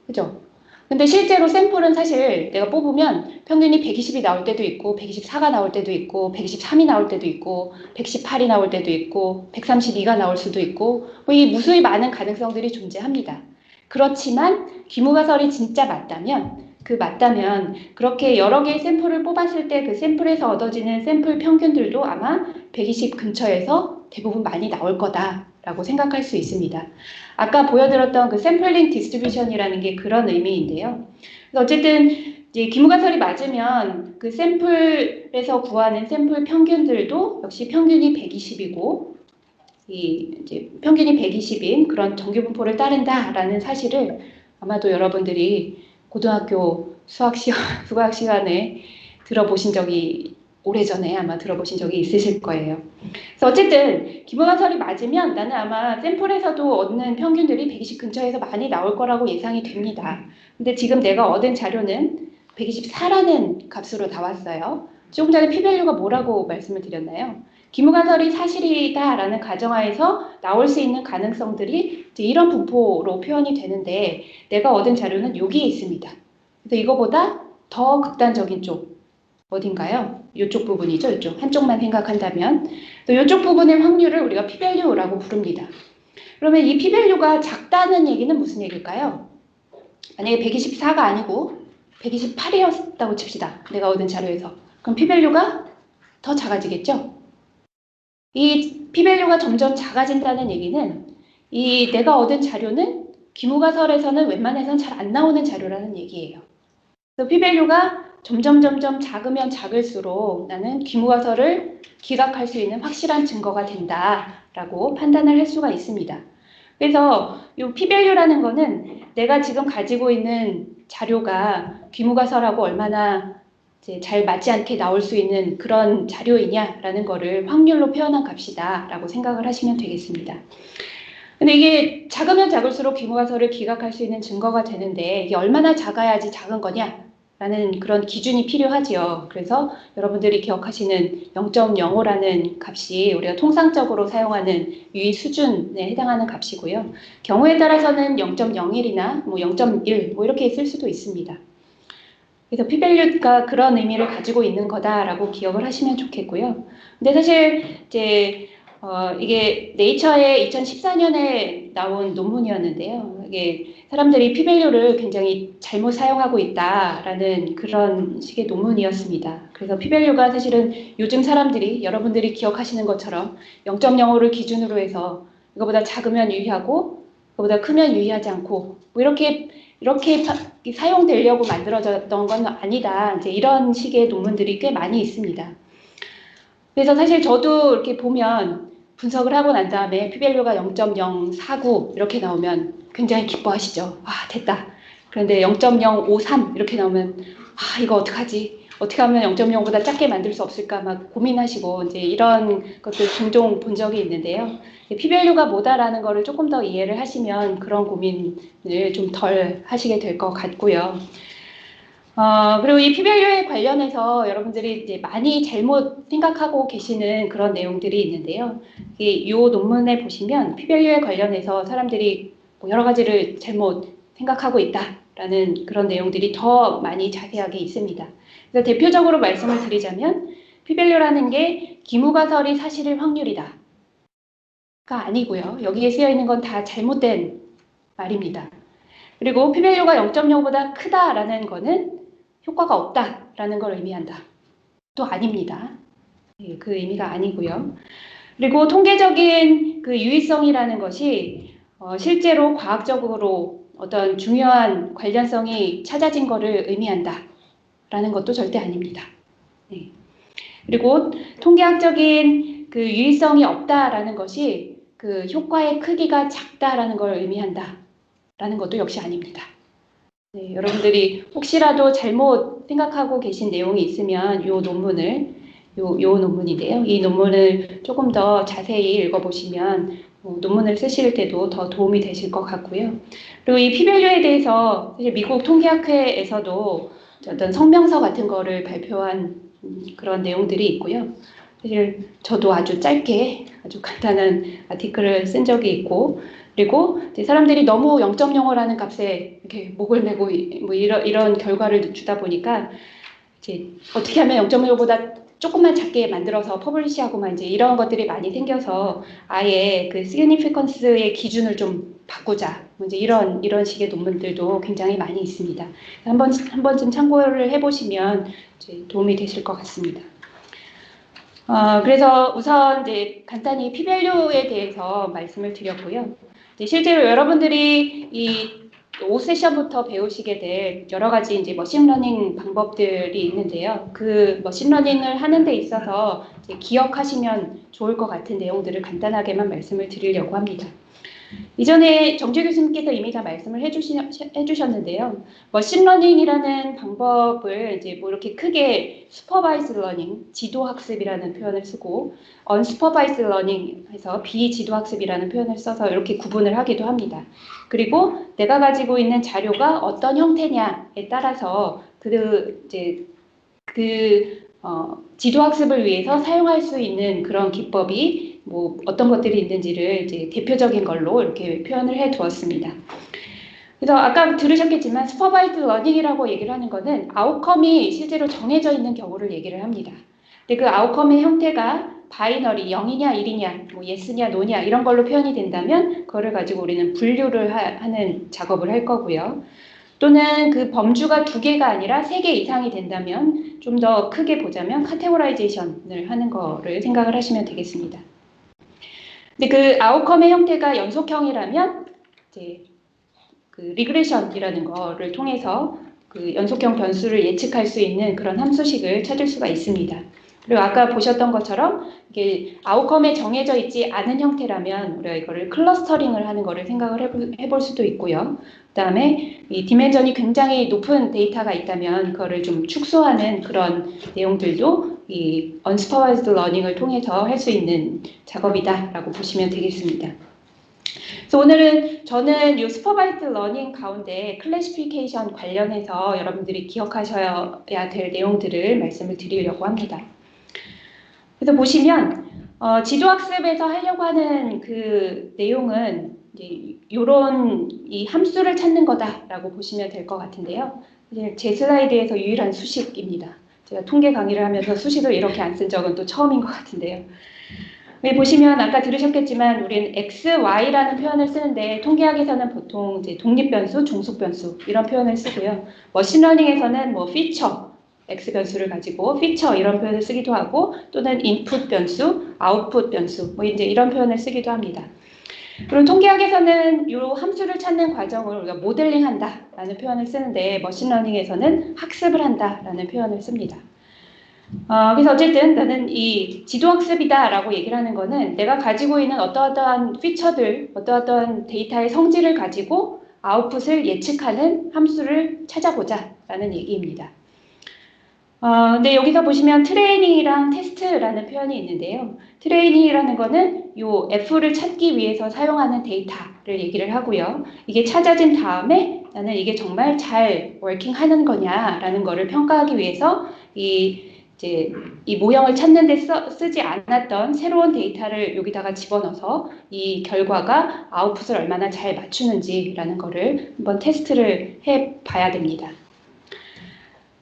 그죠? 근데 실제로 샘플은 사실 내가 뽑으면 평균이 120이 나올 때도 있고 124가 나올 때도 있고 123이 나올 때도 있고 118이 나올 때도 있고 132가 나올 수도 있고 이 무수히 많은 가능성들이 존재합니다. 그렇지만 귀무가설이 진짜 맞다면 그렇게 여러 개의 샘플을 뽑았을 때 그 샘플에서 얻어지는 샘플 평균들도 아마 120 근처에서 대부분 많이 나올 거다라고 생각할 수 있습니다. 아까 보여드렸던 그 샘플링 디스트리뷰션이라는 게 그런 의미인데요. 어쨌든 이제 귀무가설이 맞으면 그 샘플에서 구하는 샘플 평균들도 역시 평균이 120이고 이제 평균이 120인 그런 정규분포를 따른다라는 사실을 아마도 여러분들이 고등학교 수학 시간에 들어보신 적이 오래전에 아마 들어보신 적이 있으실 거예요. 그래서 어쨌든 귀무가설이 맞으면 나는 아마 샘플에서도 얻는 평균들이 120 근처에서 많이 나올 거라고 예상이 됩니다. 근데 지금 내가 얻은 자료는 124라는 값으로 나왔어요. 조금 전에 p-value가 뭐라고 말씀을 드렸나요? 귀무가설이 사실이다라는 가정하에서 나올 수 있는 가능성들이 이제 이런 분포로 표현이 되는데 내가 얻은 자료는 여기에 있습니다. 그래서 이거보다 더 극단적인 쪽 어딘가요? 이쪽 부분이죠. 이쪽 한쪽만 생각한다면 또 이쪽 부분의 확률을 우리가 p-value라고 부릅니다. 그러면 이 p-value가 작다는 얘기는 무슨 얘기일까요? 만약에 124가 아니고 128이었다고 칩시다. 내가 얻은 자료에서. 그럼 p-value가 더 작아지겠죠? 이 p-value가 점점 작아진다는 얘기는 이 내가 얻은 자료는 귀무가설에서는 웬만해서는 잘 안 나오는 자료라는 얘기예요. 그래서 p-value가 점점 작으면 작을수록 나는 귀무가설을 기각할 수 있는 확실한 증거가 된다라고 판단을 할 수가 있습니다. 그래서 이 P-value라는 거는 내가 지금 가지고 있는 자료가 귀무가설하고 얼마나 이제 잘 맞지 않게 나올 수 있는 그런 자료이냐라는 거를 확률로 표현한 값이다라고 생각을 하시면 되겠습니다. 근데 이게 작으면 작을수록 귀무가설을 기각할 수 있는 증거가 되는데 이게 얼마나 작아야지 작은 거냐라는 그런 기준이 필요하지요. 그래서 여러분들이 기억하시는 0.05라는 값이 우리가 통상적으로 사용하는 유의 수준에 해당하는 값이고요. 경우에 따라서는 0.01이나 뭐 0.1 뭐 이렇게 쓸 수도 있습니다. 그래서 P-value가 그런 의미를 가지고 있는 거다라고 기억을 하시면 좋겠고요. 근데 사실 이제 이게 네이처의 2014년에 나온 논문이었는데요. 이게 사람들이 P-value를 굉장히 잘못 사용하고 있다라는 그런 식의 논문이었습니다. 그래서 P-value가 사실은 요즘 사람들이 여러분들이 기억하시는 것처럼 0.05를 기준으로 해서 이거보다 작으면 유의하고 이거보다 크면 유의하지 않고 뭐 이렇게 사용되려고 만들어졌던 건 아니다. 이제 이런 식의 논문들이 꽤 많이 있습니다. 그래서 사실 저도 이렇게 보면 분석을 하고 난 다음에 P-value가 0.049 이렇게 나오면 굉장히 기뻐하시죠. 아, 됐다. 그런데 0.053 이렇게 나오면 아, 이거 어떡하지? 어떻게 하면 0.0보다 작게 만들 수 없을까 막 고민하시고 이제 이런 것들 종종 본 적이 있는데요. P-value가 뭐다라는 거를 조금 더 이해를 하시면 그런 고민을 좀 덜 하시게 될 것 같고요. 그리고 이 P-value에 관련해서 여러분들이 이제 많이 잘못 생각하고 계시는 그런 내용들이 있는데요. 이 논문에 보시면 P-value에 관련해서 사람들이 뭐 여러 가지를 잘못 생각하고 있다라는 그런 내용들이 더 많이 자세하게 있습니다. 그래서 대표적으로 말씀을 드리자면 P-value라는 게 기무가설이 사실일 확률이다. 가 아니고요. 여기에 쓰여 있는 건 다 잘못된 말입니다. 그리고 P-value가 0.0보다 크다라는 거는 효과가 없다라는 걸 의미한다. 또 아닙니다. 그 의미가 아니고요. 그리고 통계적인 그 유의성이라는 것이 실제로 과학적으로 어떤 중요한 관련성이 찾아진 것을 의미한다라는 것도 절대 아닙니다. 네. 그리고 통계학적인 그 유의성이 없다라는 것이 그 효과의 크기가 작다라는 걸 의미한다라는 것도 역시 아닙니다. 네, 여러분들이 혹시라도 잘못 생각하고 계신 내용이 있으면 요 논문인데요. 이 논문을 조금 더 자세히 읽어보시면 논문을 쓰실 때도 더 도움이 되실 것 같고요. 그리고 이 P-value에 대해서 사실 미국 통계학회에서도 어떤 성명서 같은 거를 발표한 그런 내용들이 있고요. 사실 저도 아주 짧게 아주 간단한 아티클을 쓴 적이 있고 그리고 이제 사람들이 너무 0.05라는 값에 이렇게 목을 매고 뭐 이런 결과를 주다 보니까 이제 어떻게 하면 0.05보다 조금만 작게 만들어서 퍼블리시하고만 이제 이런 것들이 많이 생겨서 아예 그 시그니피컨스의 기준을 좀 바꾸자. 뭐 이제 이런 식의 논문들도 굉장히 많이 있습니다. 한 번쯤 참고를 해보시면 이제 도움이 되실 것 같습니다. 그래서 우선 이제 간단히 P-value에 대해서 말씀을 드렸고요. 실제로 여러분들이 이 5세션부터 배우시게 될 여러 가지 이제 머신러닝 방법들이 있는데요. 그 머신러닝을 하는 데 있어서 이제 기억하시면 좋을 것 같은 내용들을 간단하게만 말씀을 드리려고 합니다. 이전에 정재 교수님께서 이미 다 말씀을 해주셨는데요. 머신러닝이라는 방법을 이제 뭐 이렇게 크게 슈퍼바이즈 러닝, 지도학습이라는 표현을 쓰고 언슈퍼바이즈 러닝에서 비지도학습이라는 표현을 써서 이렇게 구분을 하기도 합니다. 그리고 내가 가지고 있는 자료가 어떤 형태냐에 따라서 지도학습을 위해서 사용할 수 있는 그런 기법이 뭐 어떤 것들이 있는지를 이제 대표적인 걸로 이렇게 표현을 해 두었습니다. 그래서 아까 들으셨겠지만 슈퍼바이즈 러닝이라고 얘기를 하는 거는 아웃컴이 실제로 정해져 있는 경우를 얘기를 합니다. 근데 그 아웃컴의 형태가 바이너리 0이냐 1이냐 뭐 예스냐 노냐 이런 걸로 표현이 된다면 그거를 가지고 우리는 분류를 하는 작업을 할 거고요. 또는 그 범주가 2개가 아니라 3개 이상이 된다면 좀 더 크게 보자면 카테고라이제이션을 하는 거를 생각을 하시면 되겠습니다. 근데 그 아웃컴의 형태가 연속형이라면 이제 그 리그레션이라는 거를 통해서 그 연속형 변수를 예측할 수 있는 그런 함수식을 찾을 수가 있습니다. 그리고 아까 보셨던 것처럼 이게 아웃컴에 정해져 있지 않은 형태라면 우리가 이거를 클러스터링을 하는 거를 생각을 해볼 수도 있고요. 그다음에 이 디멘전이 굉장히 높은 데이터가 있다면 그거를 좀 축소하는 그런 내용들도 이 unsupervised learning을 통해서 할 수 있는 작업이다라고 보시면 되겠습니다. 그래서 오늘은 저는 이 슈퍼바이즈 러닝 가운데 클래시피케이션 관련해서 여러분들이 기억하셔야 될 내용들을 말씀을 드리려고 합니다. 그래서 보시면 지도학습에서 하려고 하는 그 내용은 이런 이 함수를 찾는 거다라고 보시면 될 것 같은데요. 제 슬라이드에서 유일한 수식입니다. 제가 통계 강의를 하면서 수식을 이렇게 안 쓴 적은 또 처음인 것 같은데요. 여기 보시면 아까 들으셨겠지만 우리는 x, y라는 표현을 쓰는데 통계학에서는 보통 이제 독립변수, 종속변수 이런 표현을 쓰고요. 머신러닝에서는 뭐 피처, x 변수를 가지고 피처 이런 표현을 쓰기도 하고 또는 인풋 변수, 아웃풋 변수 뭐 이제 이런 표현을 쓰기도 합니다. 그리고 통계학에서는 이 함수를 찾는 과정을 우리가 모델링 한다라는 표현을 쓰는데 머신러닝에서는 학습을 한다라는 표현을 씁니다. 그래서 어쨌든 나는 이 지도학습이다라고 얘기를 하는 거는 내가 가지고 있는 어떠한 피처들, 어떠한 데이터의 성질을 가지고 아웃풋을 예측하는 함수를 찾아보자라는 얘기입니다. 근데 여기서 보시면 트레이닝이랑 테스트라는 표현이 있는데요. 트레이닝이라는 거는 요 F를 찾기 위해서 사용하는 데이터를 얘기를 하고요. 이게 찾아진 다음에 나는 이게 정말 잘 워킹하는 거냐라는 거를 평가하기 위해서 이제 이 모형을 찾는 데 쓰지 않았던 새로운 데이터를 여기다가 집어넣어서 이 결과가 아웃풋을 얼마나 잘 맞추는지라는 거를 한번 테스트를 해 봐야 됩니다.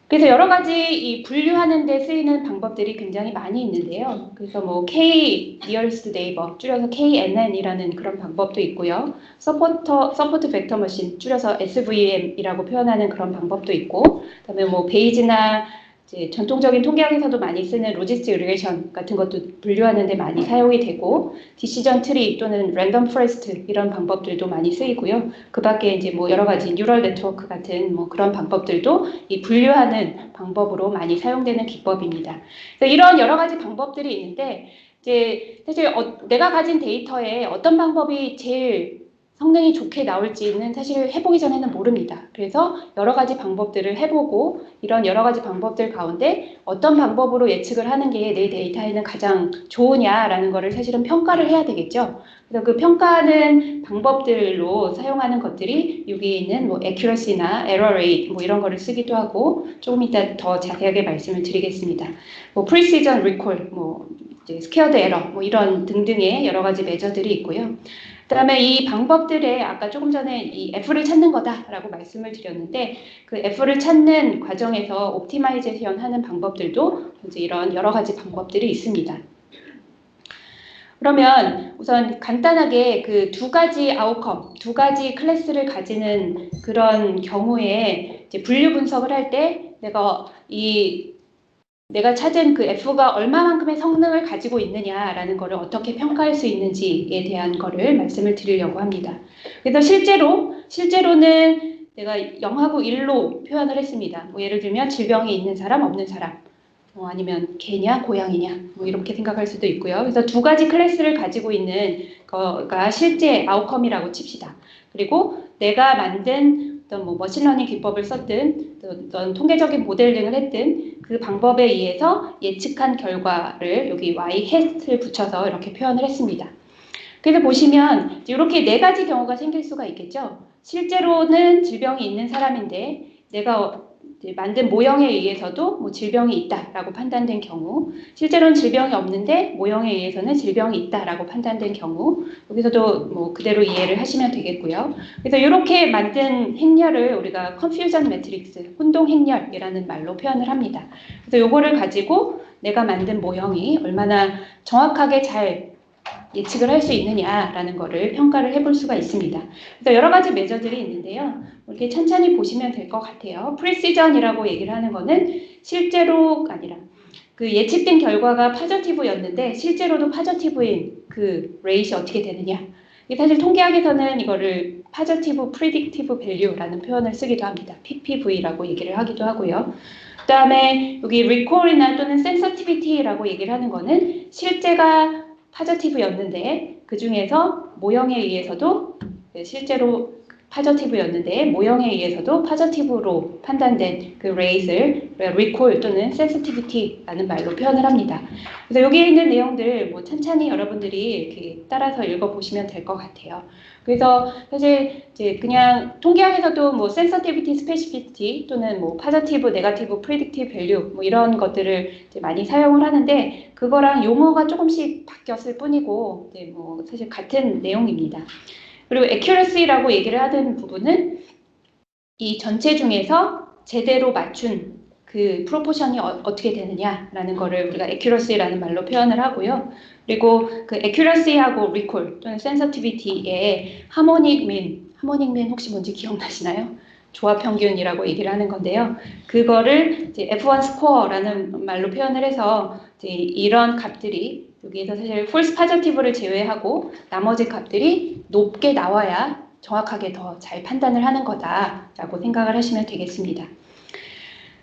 그래서 여러 가지 이 분류하는 데 쓰이는 방법들이 굉장히 많이 있는데요. 그래서 뭐 K nearest neighbor 줄여서 KNN이라는 그런 방법도 있고요. 서포트 벡터 머신 줄여서 SVM이라고 표현하는 그런 방법도 있고, 그다음에 뭐 베이지나 이제 전통적인 통계학에서도 많이 쓰는 로지스틱 리그레이션 같은 것도 분류하는 데 많이 사용이 되고, 디시전 트리 또는 랜덤 포레스트 이런 방법들도 많이 쓰이고요. 그 밖에 이제 뭐 여러 가지 뉴럴 네트워크 같은 뭐 그런 방법들도 이 분류하는 방법으로 많이 사용되는 기법입니다. 그래서 이런 여러 가지 방법들이 있는데 이제 사실 내가 가진 데이터에 어떤 방법이 제일 성능이 좋게 나올지는 사실 해보기 전에는 모릅니다. 그래서 여러 가지 방법들을 해보고 이런 여러 가지 방법들 가운데 어떤 방법으로 예측을 하는 게 내 데이터에는 가장 좋으냐라는 거를 사실은 평가를 해야 되겠죠. 그래서 그 평가하는 방법들로 사용하는 것들이 여기 있는 뭐 accuracy나 error rate 뭐 이런 거를 쓰기도 하고 조금 이따 더 자세하게 말씀을 드리겠습니다. 뭐 precision recall, 뭐 이제 squared error 뭐 이런 등등의 여러 가지 매저들이 있고요. 그다음에 이 방법들에 아까 조금 전에 이 F를 찾는 거다라고 말씀을 드렸는데 그 F를 찾는 과정에서 옵티마이제이션 하는 방법들도 이제 이런 여러 가지 방법들이 있습니다. 그러면 우선 간단하게 그 두 가지 아웃컴, 두 가지 클래스를 가지는 그런 경우에 이제 분류 분석을 할 때 내가 찾은 그 F가 얼마만큼의 성능을 가지고 있느냐라는 거를 어떻게 평가할 수 있는지에 대한 거를 말씀을 드리려고 합니다. 그래서 실제로는 내가 0하고 1로 표현을 했습니다. 뭐 예를 들면 질병이 있는 사람, 없는 사람, 아니면 개냐, 고양이냐, 뭐 이렇게 생각할 수도 있고요. 그래서 두 가지 클래스를 가지고 있는 거가 실제 아웃컴이라고 칩시다. 그리고 내가 만든 어떤 뭐 머신러닝 기법을 썼든 어떤 통계적인 모델링을 했든 그 방법에 의해서 예측한 결과를 여기 y hat을 붙여서 이렇게 표현을 했습니다. 그래서 보시면 이렇게 네 가지 경우가 생길 수가 있겠죠. 실제로는 질병이 있는 사람인데 내가 만든 모형에 의해서도 뭐 질병이 있다라고 판단된 경우, 실제로는 질병이 없는데 모형에 의해서는 질병이 있다라고 판단된 경우, 여기서도 뭐 그대로 이해를 하시면 되겠고요. 그래서 이렇게 만든 행렬을 우리가 컨퓨전 매트릭스, 혼동 행렬이라는 말로 표현을 합니다. 그래서 요거를 가지고 내가 만든 모형이 얼마나 정확하게 잘 예측을 할 수 있느냐라는 거를 평가를 해볼 수가 있습니다. 그래서 여러 가지 매저들이 있는데요. 이렇게 천천히 보시면 될 것 같아요. 프리시전이라고 얘기를 하는 거는 실제로가 아니라 그 예측된 결과가 파저티브였는데 실제로도 파저티브인 그 레이시 어떻게 되느냐. 이게 사실 통계학에서는 이거를 Positive Predictive Value라는 표현을 쓰기도 합니다. PPV라고 얘기를 하기도 하고요. 그 다음에 여기 recall이나 또는 sensitivity라고 얘기를 하는 거는 실제가 positive였는데 그 중에서 모형에 의해서도 실제로 positive였는데 모형에 의해서도 positive로 판단된 그 rate을 recall 또는 sensitivity라는 말로 표현을 합니다. 그래서 여기에 있는 내용들 뭐 찬찬히 여러분들이 이렇게 따라서 읽어보시면 될 것 같아요. 그래서 사실 이제 그냥 통계학에서도 뭐 sensitivity, specificity 또는 뭐 positive, negative, predictive value 뭐 이런 것들을 이제 많이 사용을 하는데 그거랑 용어가 조금씩 바뀌었을 뿐이고 이제 뭐 사실 같은 내용입니다. 그리고 accuracy라고 얘기를 하는 부분은 이 전체 중에서 제대로 맞춘 그 프로포션이 어떻게 되느냐라는 거를 우리가 accuracy라는 말로 표현을 하고요. 그리고 그 accuracy하고 recall 또는 sensitivity의 harmonic mean 혹시 뭔지 기억나시나요? 조합 평균이라고 얘기를 하는 건데요. 그거를 이제 F1 score라는 말로 표현을 해서 이제 이런 값들이 여기에서 사실 false positive를 제외하고 나머지 값들이 높게 나와야 정확하게 더 잘 판단을 하는 거다라고 생각을 하시면 되겠습니다.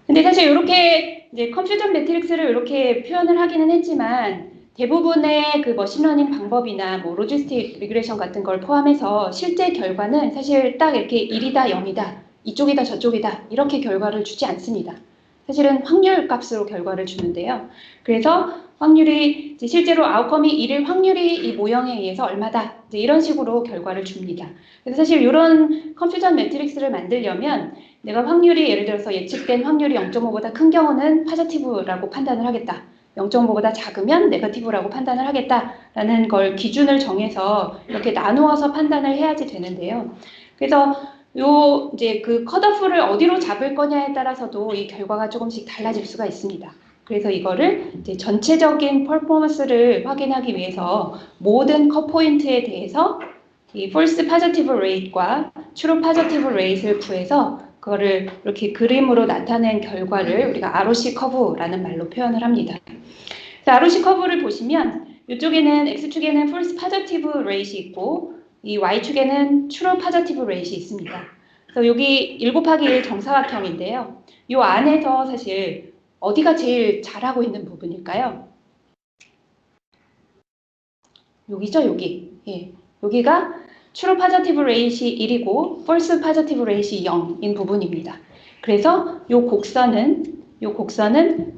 근데 사실 이렇게 이제 컴퓨터 매트릭스를 이렇게 표현을 하기는 했지만 대부분의 그 머신러닝 방법이나 뭐 로지스틱 리그레션 같은 걸 포함해서 실제 결과는 사실 딱 이렇게 1이다 0이다 이쪽이다 저쪽이다 이렇게 결과를 주지 않습니다. 사실은 확률 값으로 결과를 주는데요. 그래서 확률이 이제 실제로 아웃컴이 1일 확률이 이 모형에 의해서 얼마다 이제 이런 식으로 결과를 줍니다. 그래서 사실 이런 컴퓨터 매트릭스를 만들려면 내가 확률이 예를 들어서 예측된 확률이 0.5보다 큰 경우는 파지티브라고 판단을 하겠다. 0.5보다 작으면 네거티브라고 판단을 하겠다라는 걸 기준을 정해서 이렇게 나누어서 판단을 해야지 되는데요. 그래서 요 이제 그 컷오프를 어디로 잡을 거냐에 따라서도 이 결과가 조금씩 달라질 수가 있습니다. 그래서 이거를 이제 전체적인 퍼포먼스를 확인하기 위해서 모든 컷 포인트에 대해서 이 false positive rate과 true positive rate를 구해서 그거를 이렇게 그림으로 나타낸 결과를 우리가 ROC 커브라는 말로 표현을 합니다. ROC 커브를 보시면 이쪽에는 X축에는 false positive rate이 있고 이 Y축에는 true positive rate이 있습니다. 그래서 여기 1 곱하기 1 정사각형인데요. 이 안에서 사실 어디가 제일 잘하고 있는 부분일까요? 여기죠, 여기. 예. 여기가 true positive rate이 1이고 false positive rate이 0인 부분입니다. 그래서 이 곡선은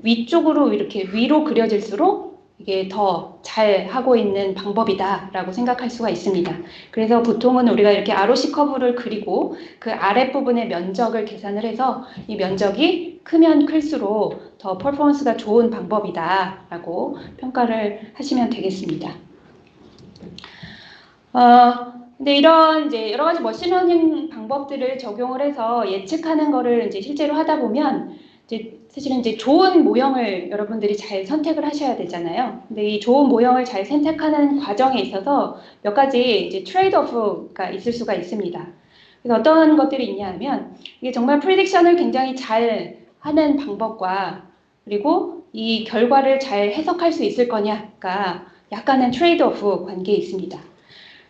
위쪽으로 이렇게 위로 그려질수록 이게 더 잘 하고 있는 방법이다라고 생각할 수가 있습니다. 그래서 보통은 우리가 이렇게 ROC 커브를 그리고 그 아랫부분의 면적을 계산을 해서 이 면적이 크면 클수록 더 퍼포먼스가 좋은 방법이다라고 평가를 하시면 되겠습니다. 근데 이런 이제 여러 가지 머신러닝 방법들을 적용을 해서 예측하는 거를 이제 실제로 하다 보면 이제 사실은 이제 좋은 모형을 여러분들이 잘 선택을 하셔야 되잖아요. 근데 이 좋은 모형을 잘 선택하는 과정에 있어서 몇 가지 이제 트레이드오프가 있을 수가 있습니다. 그래서 어떤 것들이 있냐 하면 이게 정말 프리딕션을 굉장히 잘 하는 방법과 그리고 이 결과를 잘 해석할 수 있을 거냐가 약간은 트레이드오프 관계에 있습니다.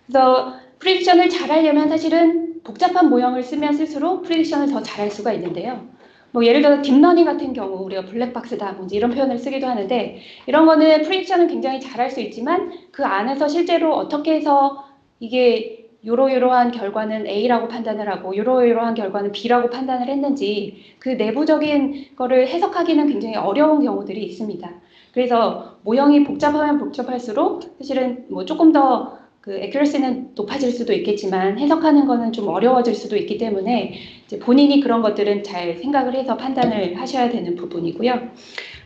그래서 프리딕션을 잘하려면 사실은 복잡한 모형을 쓰면 쓸수록 프리딕션을 더 잘할 수가 있는데요. 뭐 예를 들어 딥러닝 같은 경우 우리가 블랙박스다 뭔지 이런 표현을 쓰기도 하는데 이런 거는 프리딕션은 굉장히 잘할 수 있지만 그 안에서 실제로 어떻게 해서 이게 요러요러한 결과는 A라고 판단을 하고 요러요러한 결과는 B라고 판단을 했는지 그 내부적인 거를 해석하기는 굉장히 어려운 경우들이 있습니다. 그래서 모형이 복잡하면 복잡할수록 사실은 뭐 조금 더 그 accuracy는 높아질 수도 있겠지만 해석하는 거는 좀 어려워질 수도 있기 때문에 이제 본인이 그런 것들은 잘 생각을 해서 판단을 하셔야 되는 부분이고요.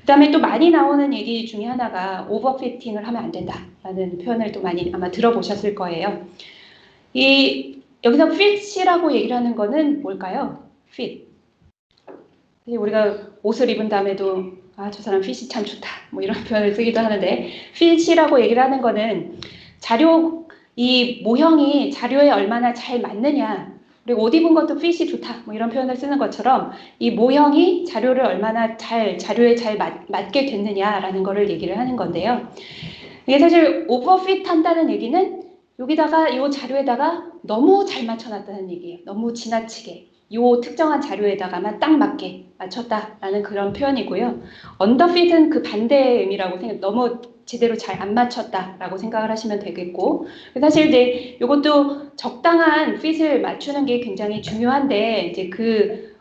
그 다음에 또 많이 나오는 얘기 중에 하나가 오버피팅을 하면 안 된다라는 표현을 또 많이 아마 들어보셨을 거예요. 여기서 fit이라고 얘기를 하는 거는 뭘까요? fit. 우리가 옷을 입은 다음에도 아, 저 사람 핏이 참 좋다 뭐 이런 표현을 쓰기도 하는데 fit이라고 얘기를 하는 거는 이 모형이 자료에 얼마나 잘 맞느냐 그리고 옷 입은 것도 핏이 좋다 뭐 이런 표현을 쓰는 것처럼 이 모형이 자료를 얼마나 자료에 잘 맞게 됐느냐라는 거를 얘기를 하는 건데요. 이게 사실 오버핏 한다는 얘기는 여기다가 이 자료에다가 너무 잘 맞춰놨다는 얘기예요. 너무 지나치게 이 특정한 자료에다가만 딱 맞게 맞췄다라는 그런 표현이고요. 언더핏은 그 반대의 의미라고 생각. 너무 제대로 잘 안 맞췄다라고 생각을 하시면 되겠고, 사실 이제 이것도 적당한 핏을 맞추는 게 굉장히 중요한데 이제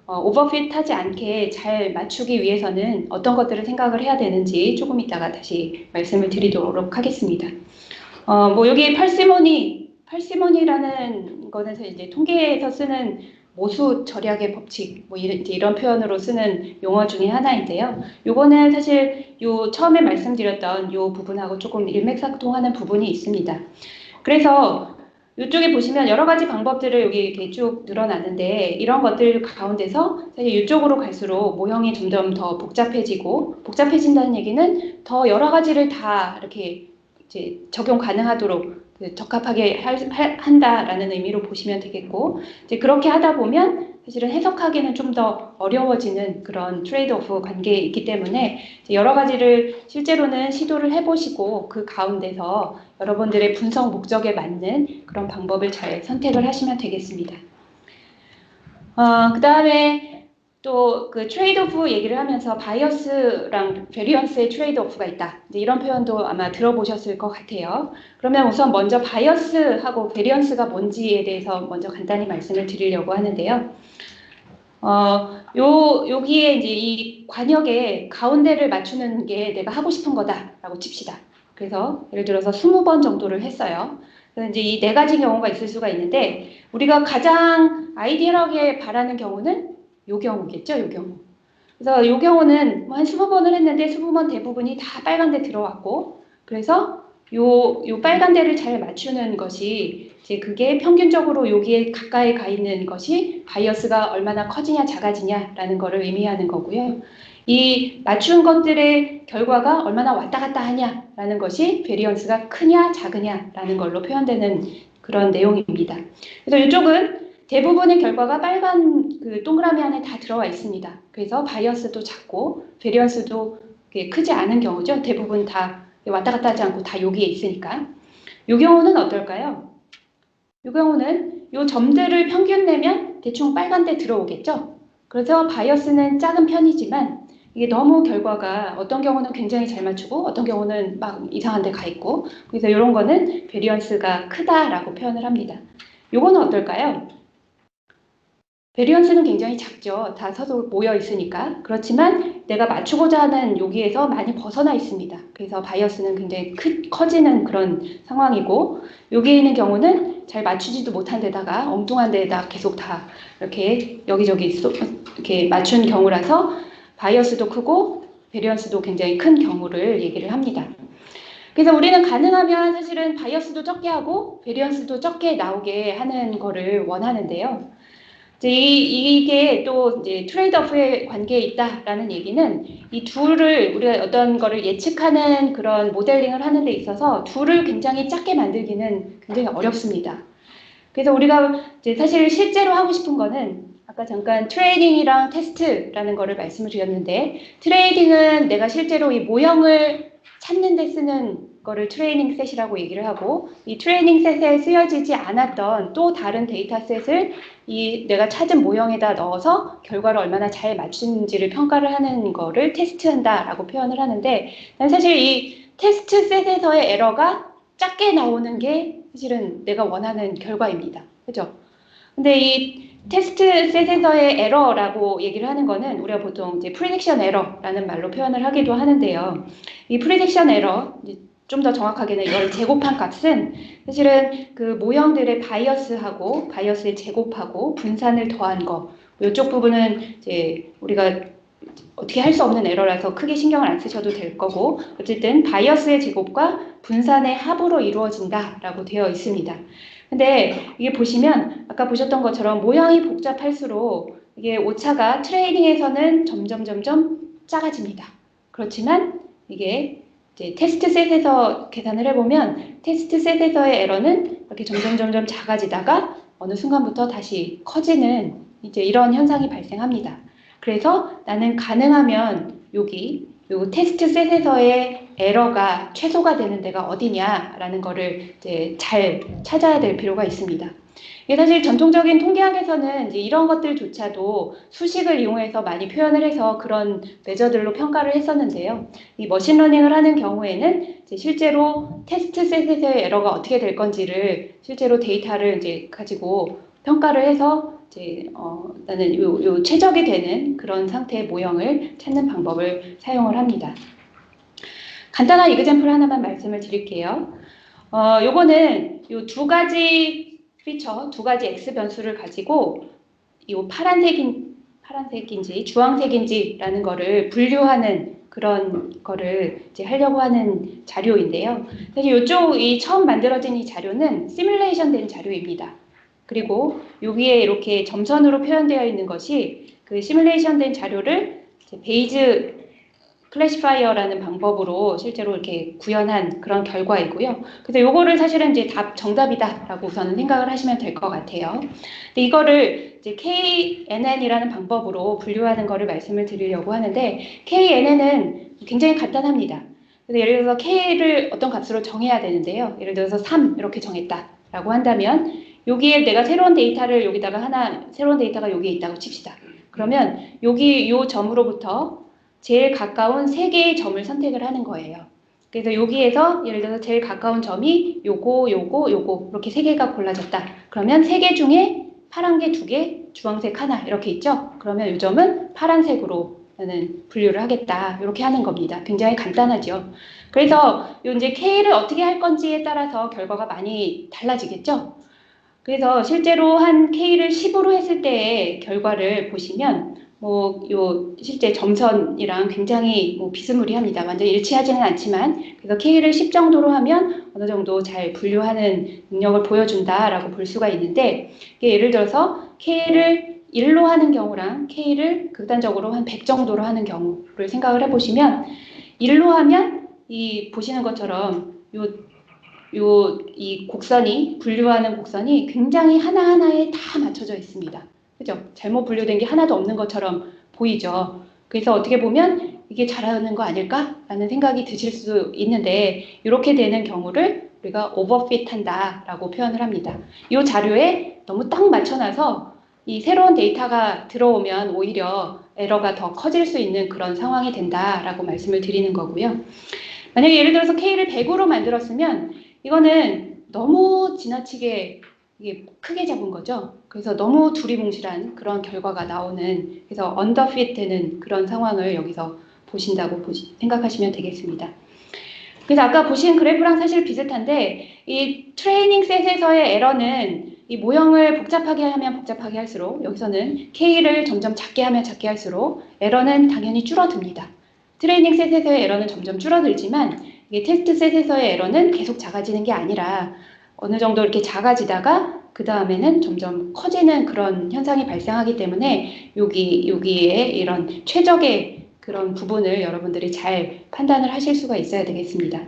오버핏하지 않게 잘 맞추기 위해서는 어떤 것들을 생각을 해야 되는지 조금 이따가 다시 말씀을 드리도록 하겠습니다. 뭐 여기 팔시모니라는 거는 이제 통계에서 쓰는 모수 절약의 법칙, 뭐 이런 표현으로 쓰는 용어 중에 하나인데요. 요거는 사실 처음에 말씀드렸던 요 부분하고 조금 일맥상통하는 부분이 있습니다. 그래서 이쪽에 보시면 여러 가지 방법들을 여기 이렇게 쭉 늘어났는데 이런 것들 가운데서 사실 이쪽으로 갈수록 모형이 점점 더 복잡해진다는 얘기는 더 여러 가지를 다 이렇게 이제 적용 가능하도록 적합하게 한다라는 의미로 보시면 되겠고, 이제 그렇게 하다 보면 사실은 해석하기는 좀 더 어려워지는 그런 트레이드오프 관계에 있기 때문에 여러 가지를 실제로는 시도를 해보시고 그 가운데서 여러분들의 분석 목적에 맞는 그런 방법을 잘 선택을 하시면 되겠습니다. 그 다음에 또 그 트레이드오프 얘기를 하면서 바이어스랑 베리언스의 트레이드오프가 있다. 이제 이런 표현도 아마 들어보셨을 것 같아요. 그러면 우선 먼저 바이어스하고 베리언스가 뭔지에 대해서 먼저 간단히 말씀을 드리려고 하는데요. 여기에 이제 이 관역의 가운데를 맞추는 게 내가 하고 싶은 거다라고 칩시다. 그래서 예를 들어서 20번 정도를 했어요. 그래서 이제 이 네 가지 경우가 있을 수가 있는데 우리가 가장 아이디얼하게 바라는 경우는 요 경우겠죠, 요 경우. 그래서 요 경우는 한 20번을 했는데 20번 대부분이 다 빨간데 들어왔고, 그래서 요 빨간데를 잘 맞추는 것이 이제 그게 평균적으로 여기에 가까이 가 있는 것이 바이어스가 얼마나 커지냐 작아지냐라는 것을 의미하는 거고요. 이 맞춘 것들의 결과가 얼마나 왔다 갔다 하냐라는 것이 베리언스가 크냐 작으냐라는 걸로 표현되는 그런 내용입니다. 그래서 이쪽은 대부분의 결과가 빨간 그 동그라미 안에 다 들어와 있습니다. 그래서 바이어스도 작고 베리언스도 크지 않은 경우죠. 대부분 다 왔다 갔다 하지 않고 다 여기에 있으니까. 이 경우는 어떨까요? 이 경우는 이 점들을 평균 내면 대충 빨간데 들어오겠죠. 그래서 바이어스는 작은 편이지만 이게 너무 결과가 어떤 경우는 굉장히 잘 맞추고 어떤 경우는 막 이상한 데 가 있고, 그래서 이런 거는 베리언스가 크다라고 표현을 합니다. 요거는 어떨까요? 베리언스는 굉장히 작죠. 다 서로 모여 있으니까. 그렇지만 내가 맞추고자 하는 여기에서 많이 벗어나 있습니다. 그래서 바이어스는 굉장히 커지는 그런 상황이고, 여기에 있는 경우는 잘 맞추지도 못한 데다가 엉뚱한 데에다 계속 다 이렇게 여기저기 이렇게 맞춘 경우라서 바이어스도 크고 베리언스도 굉장히 큰 경우를 얘기를 합니다. 그래서 우리는 가능하면 사실은 바이어스도 적게 하고 베리언스도 적게 나오게 하는 거를 원하는데요. 이게 또 이제 트레이드오프의 관계에 있다라는 얘기는 이 둘을 우리가 어떤 거를 예측하는 그런 모델링을 하는 데 있어서 둘을 굉장히 작게 만들기는 굉장히 어렵습니다. 그래서 우리가 이제 사실 실제로 하고 싶은 거는 아까 잠깐 트레이딩이랑 테스트라는 거를 말씀을 드렸는데, 트레이딩은 내가 실제로 이 모형을 찾는 데 쓰는 거를 트레이닝 셋이라고 얘기를 하고, 이 트레이닝 셋에 쓰여지지 않았던 또 다른 데이터 셋을 이 내가 찾은 모형에다 넣어서 결과를 얼마나 잘 맞추는지를 평가를 하는 거를 테스트한다라고 표현을 하는데, 난 사실 이 테스트 셋에서의 에러가 작게 나오는 게 사실은 내가 원하는 결과입니다. 그죠? 근데 이 테스트 셋에서의 에러라고 얘기를 하는 거는 우리가 보통 이제 프리딕션 에러라는 말로 표현을 하기도 하는데요. 이 프리딕션 에러, 좀 더 정확하게는 이걸 제곱한 값은 사실은 그 모형들의 바이어스의 제곱하고 분산을 더한 거, 이쪽 부분은 이제 우리가 어떻게 할 수 없는 에러라서 크게 신경을 안 쓰셔도 될 거고, 어쨌든 바이어스의 제곱과 분산의 합으로 이루어진다라고 되어 있습니다. 근데 이게 보시면 아까 보셨던 것처럼 모양이 복잡할수록 이게 오차가 트레이닝에서는 점점 작아집니다. 그렇지만 이게 이제 테스트 셋에서 계산을 해보면 테스트 셋에서의 에러는 이렇게 점점 작아지다가 어느 순간부터 다시 커지는 이제 이런 현상이 발생합니다. 그래서 나는 가능하면 여기 요 테스트 셋에서의 에러가 최소가 되는 데가 어디냐라는 거를 이제 잘 찾아야 될 필요가 있습니다. 이게 사실 전통적인 통계학에서는 이제 이런 것들조차도 수식을 이용해서 많이 표현을 해서 그런 메저들로 평가를 했었는데요. 이 머신러닝을 하는 경우에는 이제 실제로 테스트 셋에서의 에러가 어떻게 될 건지를 실제로 데이터를 이제 가지고 평가를 해서 이제 나는 요 최적이 되는 그런 상태의 모형을 찾는 방법을 사용을 합니다. 간단한 이그젬플 하나만 말씀을 드릴게요. 요거는 요 두 가지 피처, 두 가지 x 변수를 가지고 요 파란색인지 주황색인지라는 거를 분류하는 그런 거를 이제 하려고 하는 자료인데요. 사실 이쪽이 처음 만들어진 이 자료는 시뮬레이션 된 자료입니다. 그리고 여기에 이렇게 점선으로 표현되어 있는 것이 그 시뮬레이션 된 자료를 베이즈 클래시파이어라는 방법으로 실제로 이렇게 구현한 그런 결과이고요. 그래서 요거를 사실은 이제 답 정답이다라고 우선은 생각을 하시면 될 것 같아요. 근데 이거를 이제 KNN이라는 방법으로 분류하는 거를 말씀을 드리려고 하는데 KNN은 굉장히 간단합니다. 그래서 예를 들어서 K를 어떤 값으로 정해야 되는데요. 예를 들어서 3 이렇게 정했다라고 한다면 여기에 내가 새로운 데이터를 여기다가 하나 새로운 데이터가 여기에 있다고 칩시다. 그러면 여기 요 점으로부터 제일 가까운 3개의 점을 선택을 하는 거예요. 그래서 여기에서 예를 들어서 제일 가까운 점이 요거 이렇게 3개가 골라졌다. 그러면 3개 중에 파란 게 2개, 주황색 하나 이렇게 있죠. 그러면 이 점은 파란색으로 나는 분류를 하겠다. 이렇게 하는 겁니다. 굉장히 간단하죠. 그래서 이제 K를 어떻게 할 건지에 따라서 결과가 많이 달라지겠죠. 그래서 실제로 한 K를 10으로 했을 때의 결과를 보시면 실제 점선이랑 굉장히 비스무리합니다. 완전히 일치하지는 않지만, 그래서 K를 10 정도로 하면 어느 정도 잘 분류하는 능력을 보여준다라고 볼 수가 있는데, 예를 들어서 K를 1로 하는 경우랑 K를 극단적으로 한 100 정도로 하는 경우를 생각을 해보시면, 1로 하면 이 보시는 것처럼 이 곡선이, 분류하는 곡선이 굉장히 하나하나에 다 맞춰져 있습니다. 그죠? 잘못 분류된 게 하나도 없는 것처럼 보이죠. 그래서 어떻게 보면 이게 잘하는 거 아닐까라는 생각이 드실 수 있는데 이렇게 되는 경우를 우리가 오버핏 한다라고 표현을 합니다. 이 자료에 너무 딱 맞춰놔서 이 새로운 데이터가 들어오면 오히려 에러가 더 커질 수 있는 그런 상황이 된다라고 말씀을 드리는 거고요. 만약에 예를 들어서 K를 100으로 만들었으면 이거는 너무 지나치게 이게 크게 잡은 거죠. 그래서 너무 두리뭉실한 그런 결과가 나오는, 그래서 언더핏 되는 그런 상황을 여기서 보신다고 생각하시면 되겠습니다. 그래서 아까 보신 그래프랑 사실 비슷한데 이 트레이닝 셋에서의 에러는 이 모형을 복잡하게 하면 복잡하게 할수록 여기서는 K를 점점 작게 하면 작게 할수록 에러는 당연히 줄어듭니다. 트레이닝 셋에서의 에러는 점점 줄어들지만 이게 테스트 셋에서의 에러는 계속 작아지는 게 아니라 어느 정도 이렇게 작아지다가 그 다음에는 점점 커지는 그런 현상이 발생하기 때문에 여기에 이런 최적의 그런 부분을 여러분들이 잘 판단을 하실 수가 있어야 되겠습니다.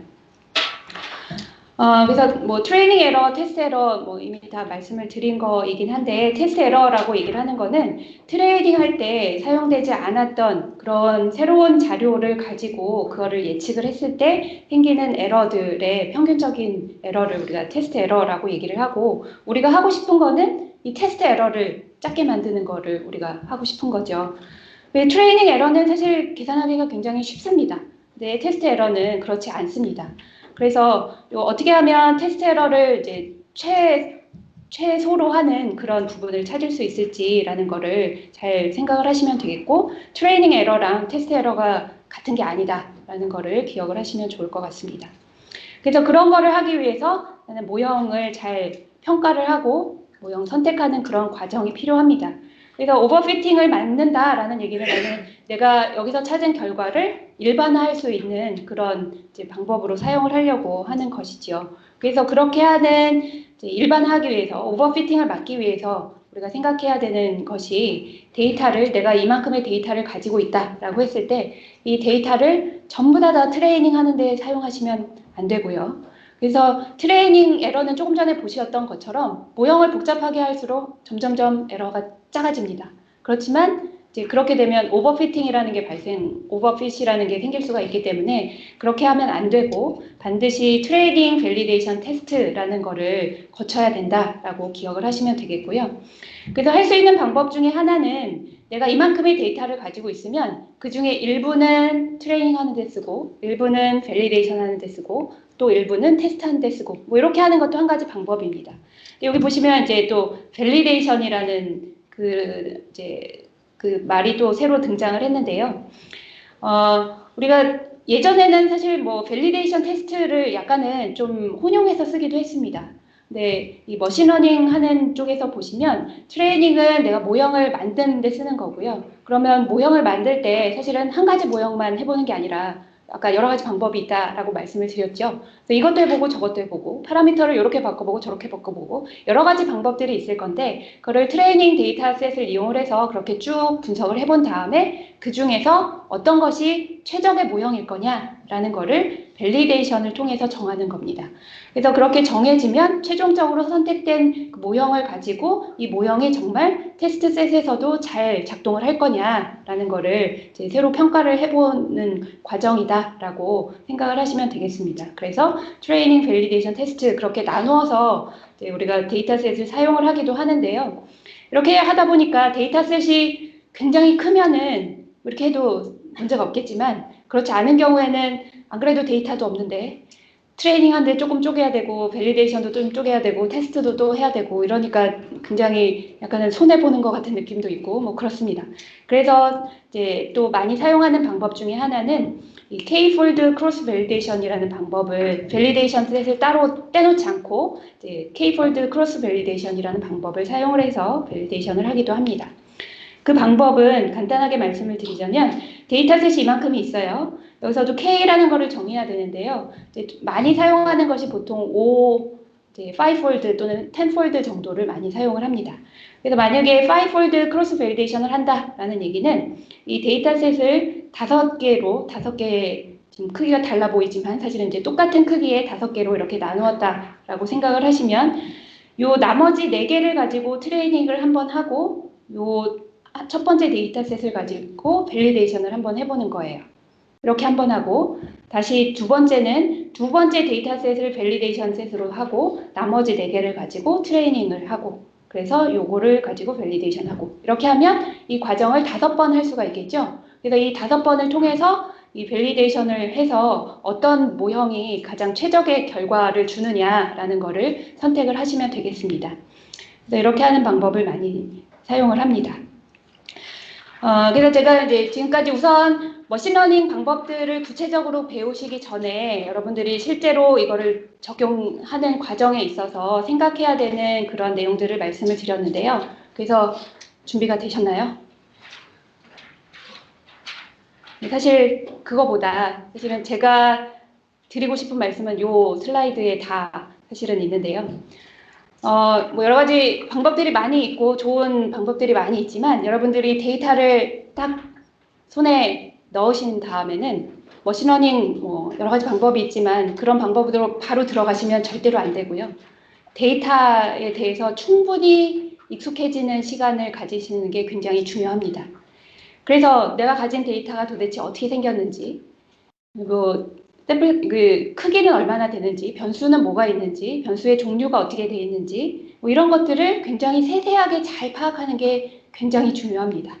그래서 트레이닝 에러, 테스트 에러 이미 다 말씀을 드린 거이긴 한데 테스트 에러라고 얘기를 하는 거는 트레이딩 할 때 사용되지 않았던 그런 새로운 자료를 가지고 그거를 예측을 했을 때 생기는 에러들의 평균적인 에러를 우리가 테스트 에러라고 얘기를 하고, 우리가 하고 싶은 거는 이 테스트 에러를 작게 만드는 거를 우리가 하고 싶은 거죠. 트레이닝 에러는 사실 계산하기가 굉장히 쉽습니다. 근데 테스트 에러는 그렇지 않습니다. 그래서 어떻게 하면 테스트 에러를 이제 최소로 하는 그런 부분을 찾을 수 있을지라는 거를 잘 생각을 하시면 되겠고, 트레이닝 에러랑 테스트 에러가 같은 게 아니다라는 거를 기억을 하시면 좋을 것 같습니다. 그래서 그런 거를 하기 위해서 나는 모형을 잘 평가를 하고 모형 선택하는 그런 과정이 필요합니다. 그래서 오버피팅을 막는다라는 얘기는 나는 내가 여기서 찾은 결과를 일반화할 수 있는 그런 이제 방법으로 사용을 하려고 하는 것이지요. 그래서 그렇게 하는 일반화하기 위해서 오버피팅을 막기 위해서 우리가 생각해야 되는 것이 내가 이만큼의 데이터를 가지고 있다라고 했을 때 이 데이터를 전부 다 트레이닝 하는 데 사용하시면 안 되고요. 그래서 트레이닝 에러는 조금 전에 보셨던 것처럼 모형을 복잡하게 할수록 점점점 에러가 작아집니다. 그렇지만 이제 그렇게 되면 오버핏이라는 게 생길 수가 있기 때문에 그렇게 하면 안 되고 반드시 트레이닝 밸리데이션 테스트라는 거를 거쳐야 된다라고 기억을 하시면 되겠고요. 그래서 할 수 있는 방법 중에 하나는 내가 이만큼의 데이터를 가지고 있으면 그 중에 일부는 트레이닝 하는 데 쓰고 일부는 밸리데이션 하는 데 쓰고 또 일부는 테스트 하는 데 쓰고 뭐 이렇게 하는 것도 한 가지 방법입니다. 여기 보시면 이제 또 밸리데이션이라는 그 말이 또 새로 등장을 했는데요. 우리가 예전에는 사실 뭐 밸리데이션 테스트를 약간은 좀 혼용해서 쓰기도 했습니다. 네, 이 머신러닝 하는 쪽에서 보시면 트레이닝은 내가 모형을 만드는 데 쓰는 거고요. 그러면 모형을 만들 때 사실은 한 가지 모형만 해보는 게 아니라 아까 여러 가지 방법이 있다라고 말씀을 드렸죠. 그래서 이것도 해보고 저것도 해보고 파라미터를 이렇게 바꿔보고 저렇게 바꿔보고 여러 가지 방법들이 있을 건데 그걸 트레이닝 데이터셋을 이용을 해서 그렇게 쭉 분석을 해본 다음에 그 중에서 어떤 것이 최적의 모형일 거냐라는 거를 밸리데이션을 통해서 정하는 겁니다. 그래서 그렇게 정해지면 최종적으로 선택된 그 모형을 가지고 이 모형이 정말 테스트 셋에서도 잘 작동을 할 거냐라는 거를 이제 새로 평가를 해보는 과정이다라고 생각을 하시면 되겠습니다. 그래서 트레이닝 밸리데이션 테스트 그렇게 나누어서 이제 우리가 데이터셋을 사용을 하기도 하는데요. 이렇게 하다 보니까 데이터셋이 굉장히 크면은 이렇게 해도 문제가 없겠지만 그렇지 않은 경우에는 안 그래도 데이터도 없는데 트레이닝한데 조금 쪼개야 되고 밸리데이션도 좀 쪼개야 되고 테스트도 또 해야 되고 이러니까 굉장히 약간은 손해보는 것 같은 느낌도 있고 뭐 그렇습니다. 그래서 이제 또 많이 사용하는 방법 중에 하나는 이 K-폴드 크로스 밸리데이션이라는 방법을 밸리데이션 셋을 따로 떼놓지 않고 이제 K-폴드 크로스 밸리데이션이라는 방법을 사용을 해서 밸리데이션을 하기도 합니다. 그 방법은 간단하게 말씀을 드리자면 데이터셋이 이만큼이 있어요. 여기서도 K라는 거를 정해야 되는데요. 이제 많이 사용하는 것이 보통 5폴드 또는 10폴드 정도를 많이 사용을 합니다. 그래서 만약에 5폴드 크로스 밸리데이션을 한다라는 얘기는 이 데이터셋을 5개 지금 크기가 달라 보이지만 사실은 이제 똑같은 크기의 5개로 이렇게 나누었다라고 생각을 하시면 요 나머지 4개를 가지고 트레이닝을 한번 하고 요 첫 번째 데이터셋을 가지고 밸리데이션을 한번 해보는 거예요. 이렇게 한번 하고 다시 두 번째는 두 번째 데이터셋을 밸리데이션 셋으로 하고 나머지 4개를 가지고 트레이닝을 하고 그래서 요거를 가지고 밸리데이션 하고 이렇게 하면 이 과정을 5번 할 수가 있겠죠. 그래서 이 5번을 통해서 이 밸리데이션을 해서 어떤 모형이 가장 최적의 결과를 주느냐라는 거를 선택을 하시면 되겠습니다. 그래서 이렇게 하는 방법을 많이 사용을 합니다. 그래서 제가 이제 지금까지 우선 머신러닝 방법들을 구체적으로 배우시기 전에 여러분들이 실제로 이거를 적용하는 과정에 있어서 생각해야 되는 그런 내용들을 말씀을 드렸는데요. 그래서 준비가 되셨나요? 사실 그거보다 사실은 제가 드리고 싶은 말씀은 요 슬라이드에 다 사실은 있는데요. 뭐 여러 가지 방법들이 많이 있고 좋은 방법들이 많이 있지만 여러분들이 데이터를 딱 손에 넣으신 다음에는 머신러닝 뭐 여러 가지 방법이 있지만 그런 방법으로 바로 들어가시면 절대로 안 되고요. 데이터에 대해서 충분히 익숙해지는 시간을 가지시는 게 굉장히 중요합니다. 그래서 내가 가진 데이터가 도대체 어떻게 생겼는지 그리고 그 크기는 얼마나 되는지, 변수는 뭐가 있는지, 변수의 종류가 어떻게 되어 있는지 뭐 이런 것들을 굉장히 세세하게 잘 파악하는 게 굉장히 중요합니다.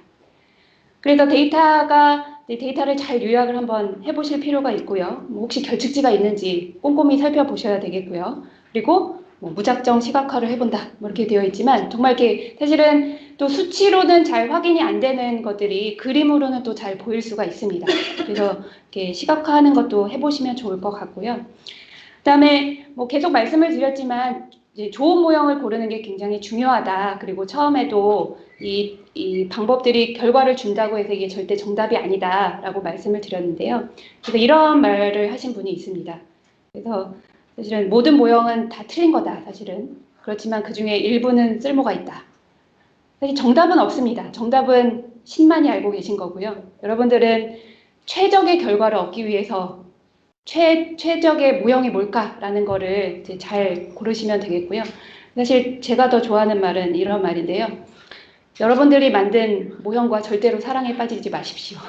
그래서 데이터를 잘 요약을 한번 해보실 필요가 있고요. 뭐 혹시 결측지가 있는지 꼼꼼히 살펴보셔야 되겠고요. 그리고 뭐 무작정 시각화를 해본다 뭐 이렇게 되어 있지만 정말 이렇게 사실은 또 수치로는 잘 확인이 안 되는 것들이 그림으로는 또 잘 보일 수가 있습니다. 그래서 이렇게 시각화하는 것도 해보시면 좋을 것 같고요. 그다음에 뭐 계속 말씀을 드렸지만 이제 좋은 모형을 고르는 게 굉장히 중요하다. 그리고 처음에도 이 방법들이 결과를 준다고 해서 이게 절대 정답이 아니다라고 말씀을 드렸는데요. 그래서 이런 말을 하신 분이 있습니다. 그래서 사실은 모든 모형은 다 틀린 거다, 사실은. 그렇지만 그 중에 일부는 쓸모가 있다. 사실 정답은 없습니다. 정답은 신만이 알고 계신 거고요. 여러분들은 최적의 결과를 얻기 위해서 최적의 모형이 뭘까라는 거를 이제 잘 고르시면 되겠고요. 사실 제가 더 좋아하는 말은 이런 말인데요. 여러분들이 만든 모형과 절대로 사랑에 빠지지 마십시오.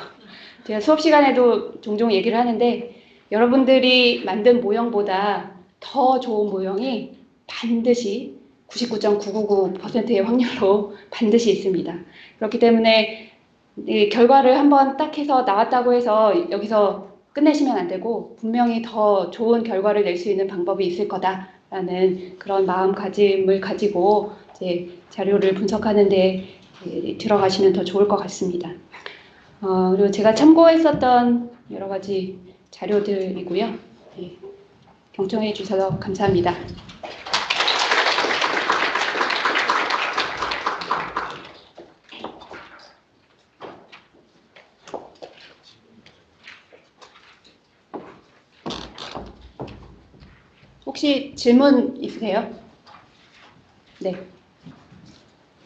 제가 수업 시간에도 종종 얘기를 하는데 여러분들이 만든 모형보다 더 좋은 모형이 반드시 99.999%의 확률로 반드시 있습니다. 그렇기 때문에 이 결과를 한번 딱 해서 나왔다고 해서 여기서 끝내시면 안 되고 분명히 더 좋은 결과를 낼 수 있는 방법이 있을 거다라는 그런 마음가짐을 가지고 이제 자료를 분석하는 데 들어가시면 더 좋을 것 같습니다. 그리고 제가 참고했었던 여러 가지 자료들이고요. 예, 경청해 주셔서 감사합니다. 혹시 질문 있으세요? 네.